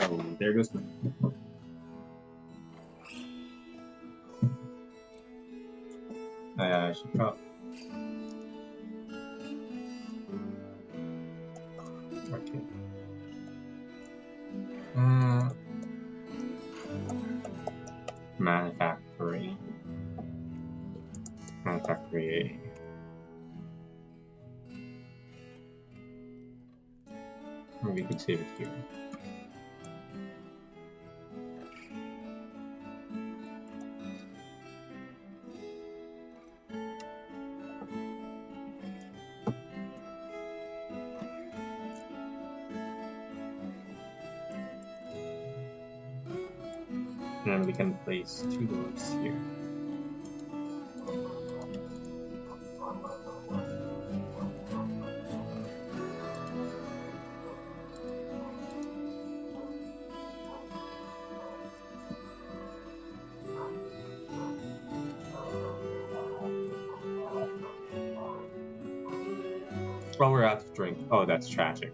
S1: Oh, there goes my. I should probably. Okay. Manufactory. Manufactory. We could save it here. And we can place 2 doors here. Well, we're out of drink. Oh, that's tragic.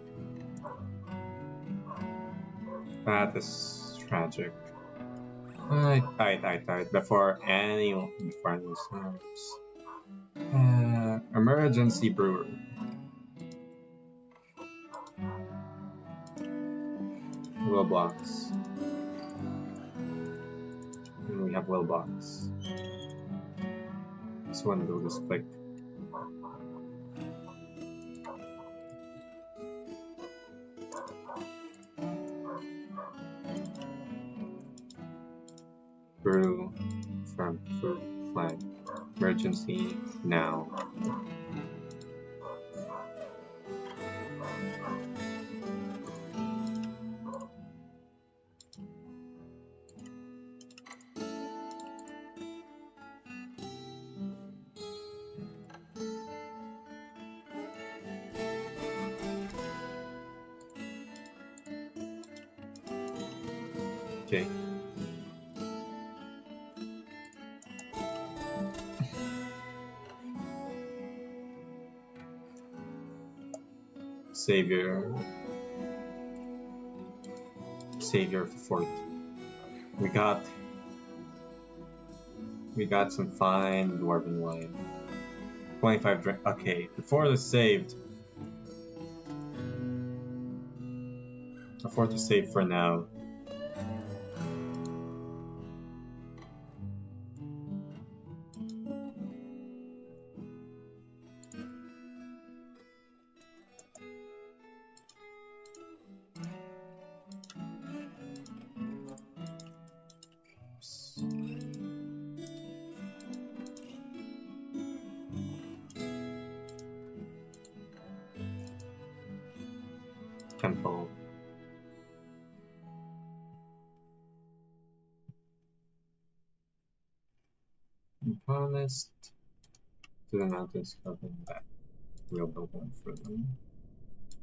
S1: That is tragic. I died before anyone starts. Emergency brewer. Will blocks. And we have will blocks. This one will just click. Brew from fruit flag. Emergency now. Okay. Savior for 40. We got some fine dwarven wine. 25 drink. Okay, before the saved. Afford to save for now. temple. We promised to the mountains covering that we'll build one for them.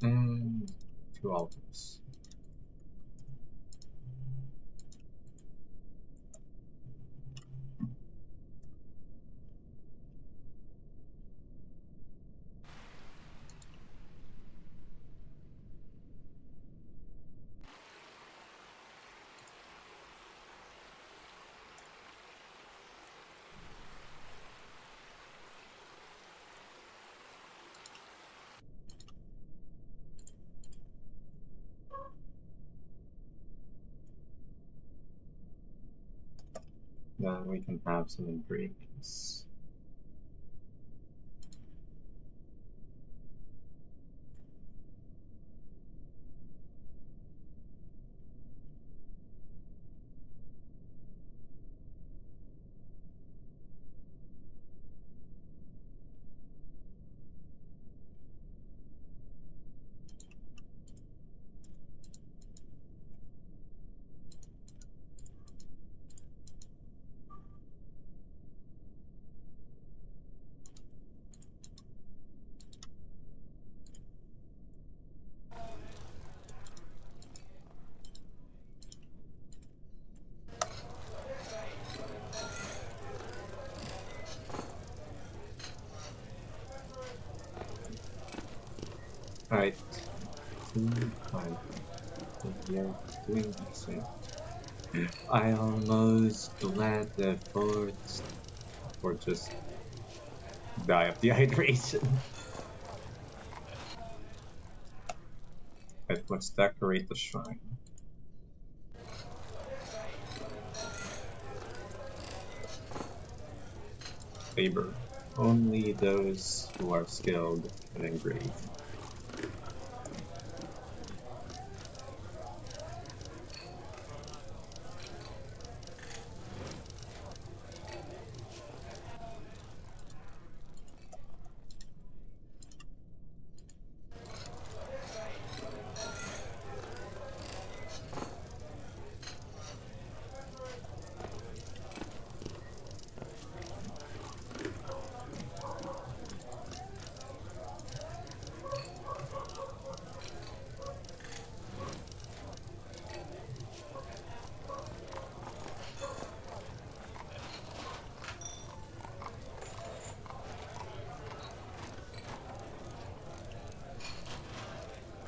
S1: And 2 altars. Then we can have some ingredients. Alright, 2, 5. We are doing decent. I almost led the forest or just die of dehydration. Right, let's decorate the shrine. Labor. Only those who are skilled can engrave.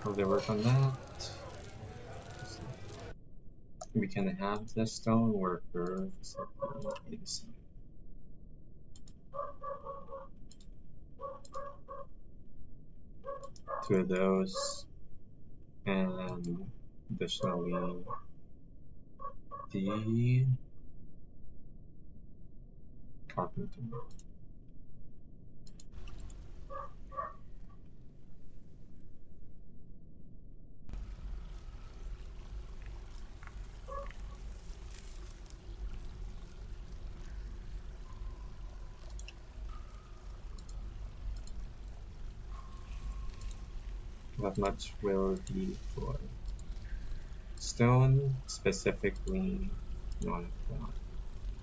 S1: Will they work on that? We can have the stone worker. Two of those, and additionally the carpenter. Not much will be for stone, specifically not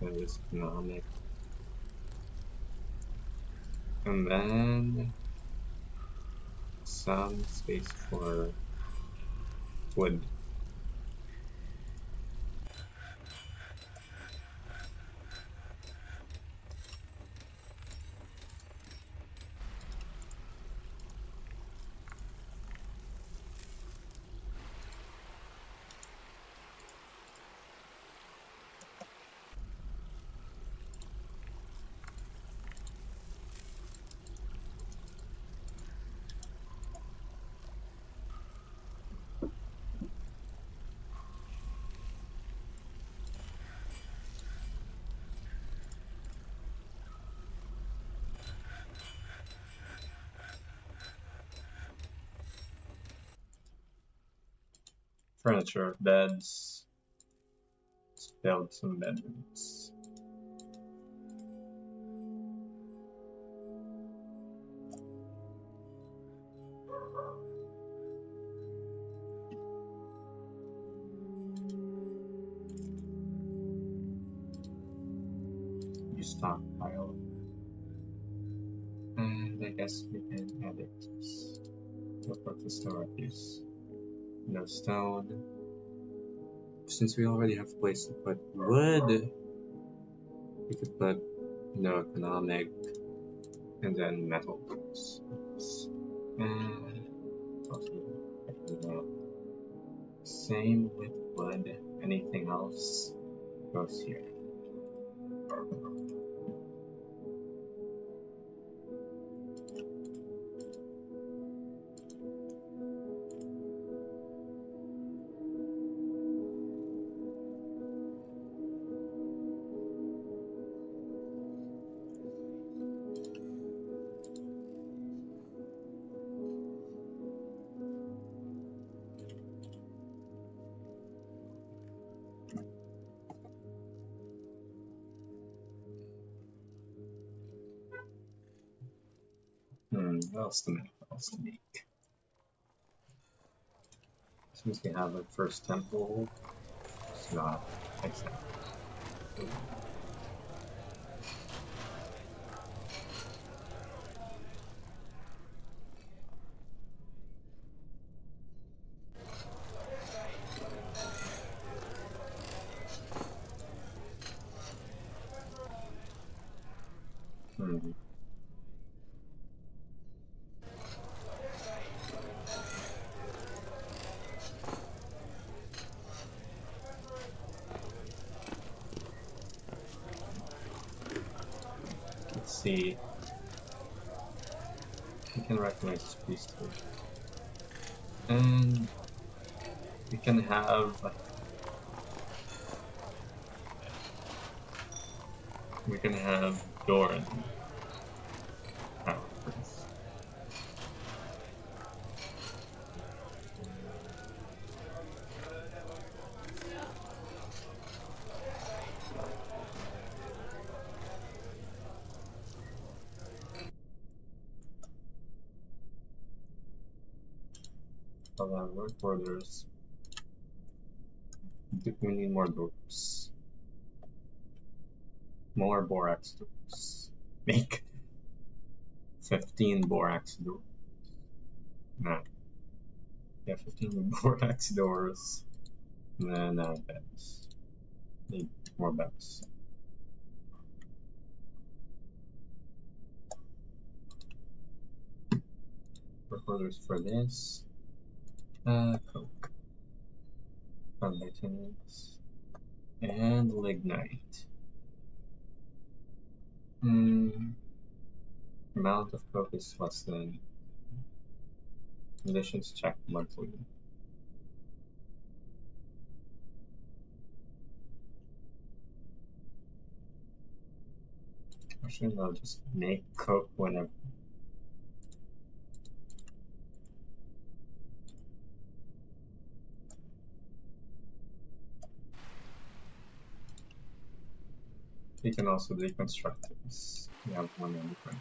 S1: that is economic. And then some space for wood. Furniture, beds. Let's build some bedrooms. you stockpile. And I guess we can edit this. We'll put this no refuse. No stone. Since we already have a place to put wood, we could put no economic and then metal goods. And also, same with wood. Anything else goes here. What else to make? Since we have a first temple, it's not exactly. Let's see. We can recognize this priesthood. And we can have Doran power first. Work orders. We need more doors. More borax doors. Make 15 borax doors. Nah. Yeah, 15 borax doors. And then beds. Need more beds. Work orders for this. Coke. Vitamins. And lignite. Amount of coke is less than. Conditions check monthly. Actually, no, just make coke whenever. You can also deconstruct this. You have one in the front.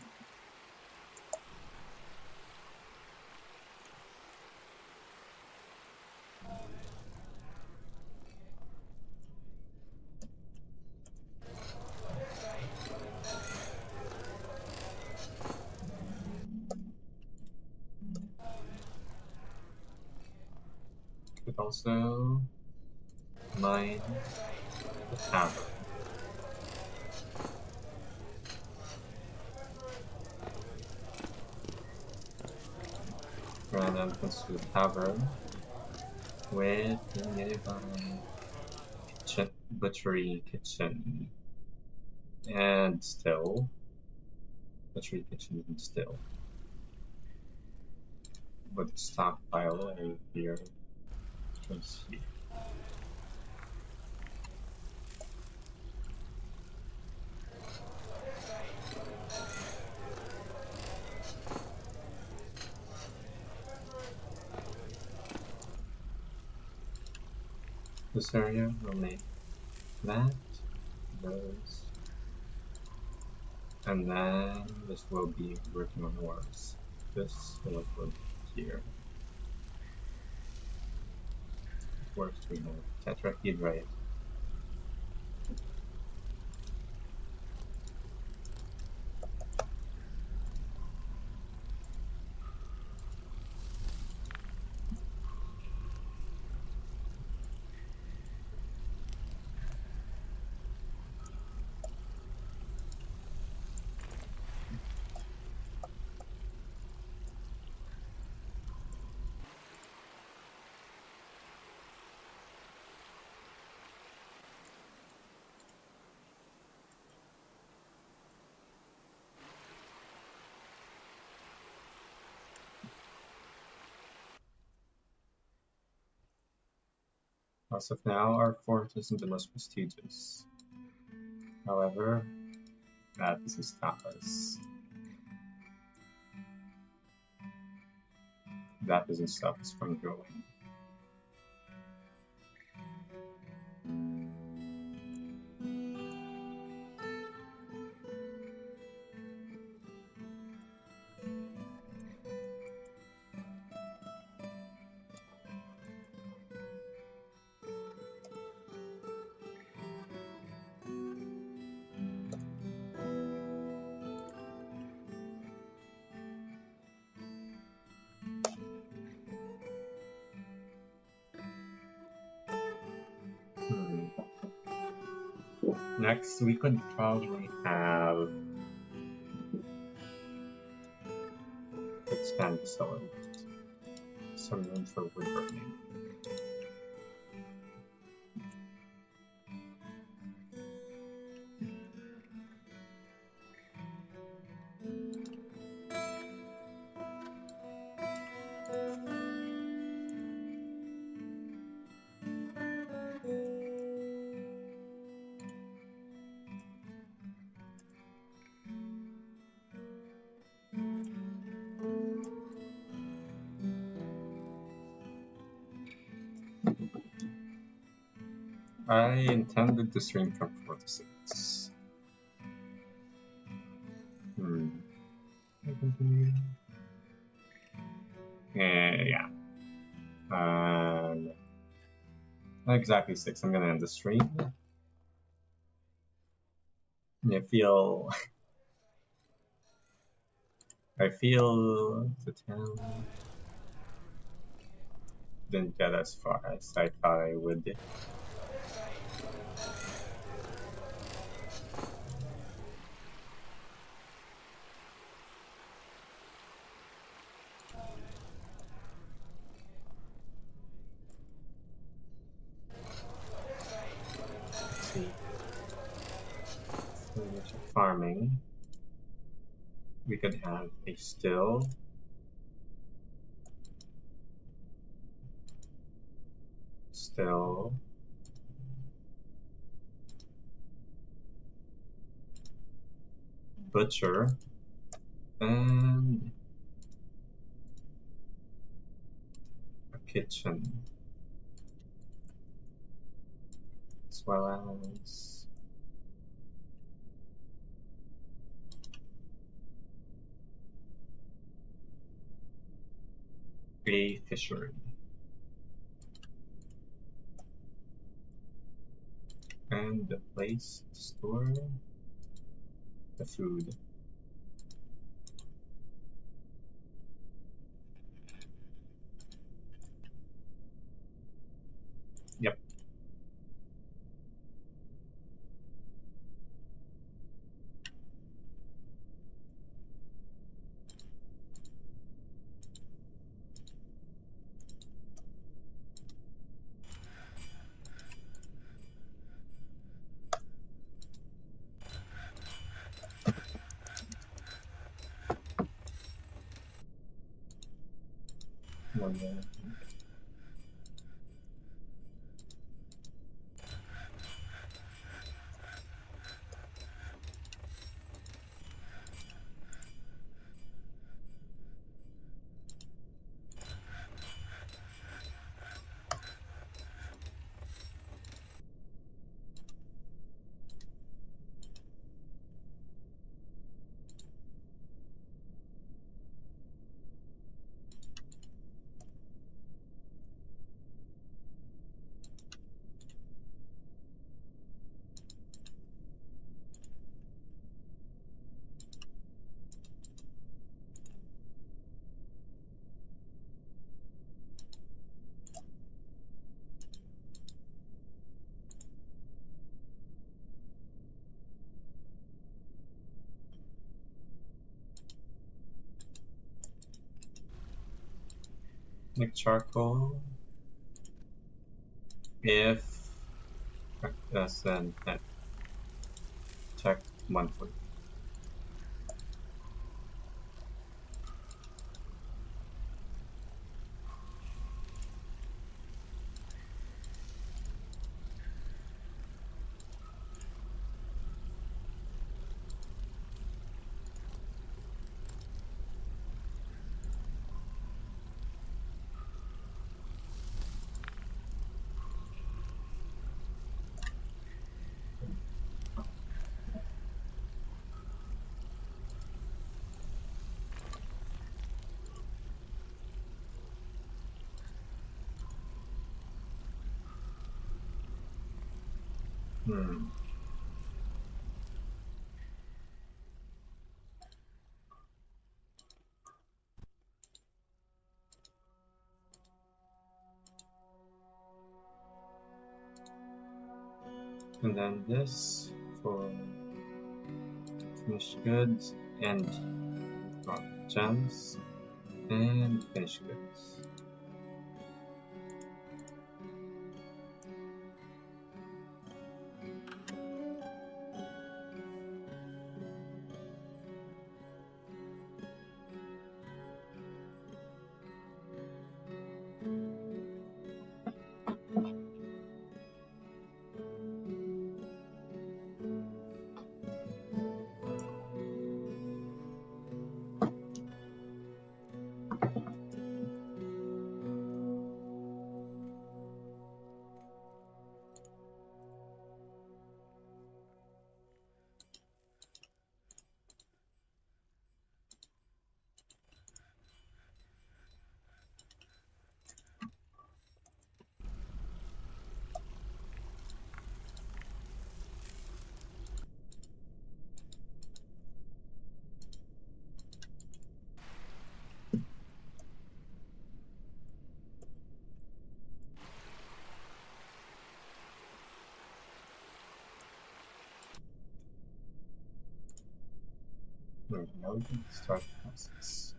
S1: Could also mine the tavern. Grand entrance to the tavern with the nearby butchery kitchen and still butchery kitchen and still with stockpile right here. Let's see. This area will make that, those, and then this will be working on ores. This will go here. Works we have tetrahedrite. As of now, our fort isn't the most prestigious. However, that doesn't stop us. That doesn't stop us from growing. Next, we could probably have expand the cellar. Some room for wood burning. I intended to stream from 4 to 6. Yeah. Not exactly 6. I'm gonna end the stream. I feel the town didn't get as far as I thought I would. Let's see. Farming. We could have a still. Butcher, and a kitchen, as well as a fishery. And the place to store the food. Yep. One minute. Make charcoal. If then check monthly. And then this for finished goods and gems and finished goods. Now we can start the process.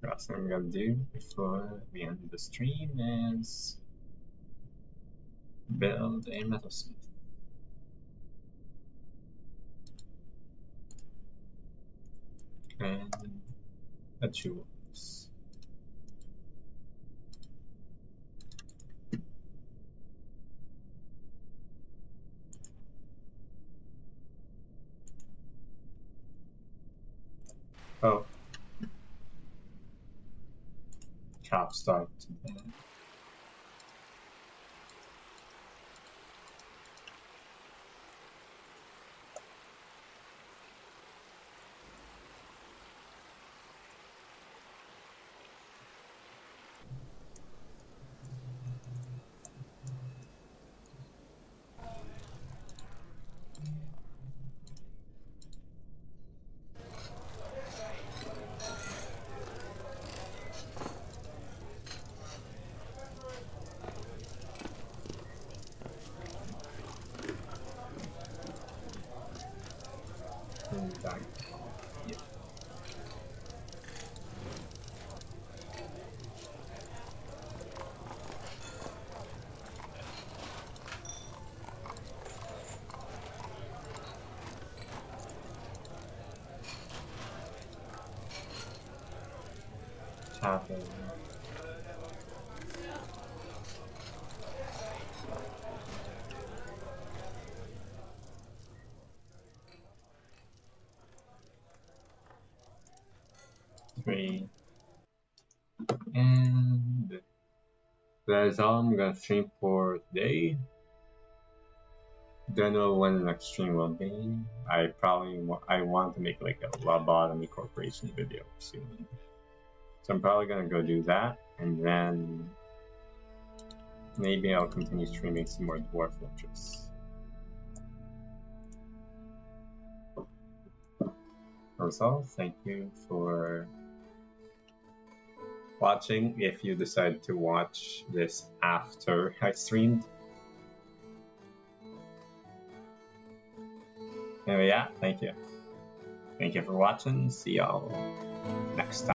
S1: Last thing I'm gonna do before we end the stream is build a metalsmith. And a jewels. Oh. Cap start. Yeah. Tapping. Three. And that is all I'm gonna stream for today. Don't know when the next stream will be. I want to make like a lobotomy corporation video soon. So I'm probably gonna go do that, and then maybe I'll continue streaming some more Dwarf Fortress. That's all. Thank you for watching. If you decide to watch this after I streamed, Anyway, yeah, thank you. Thank you for watching. See y'all next time.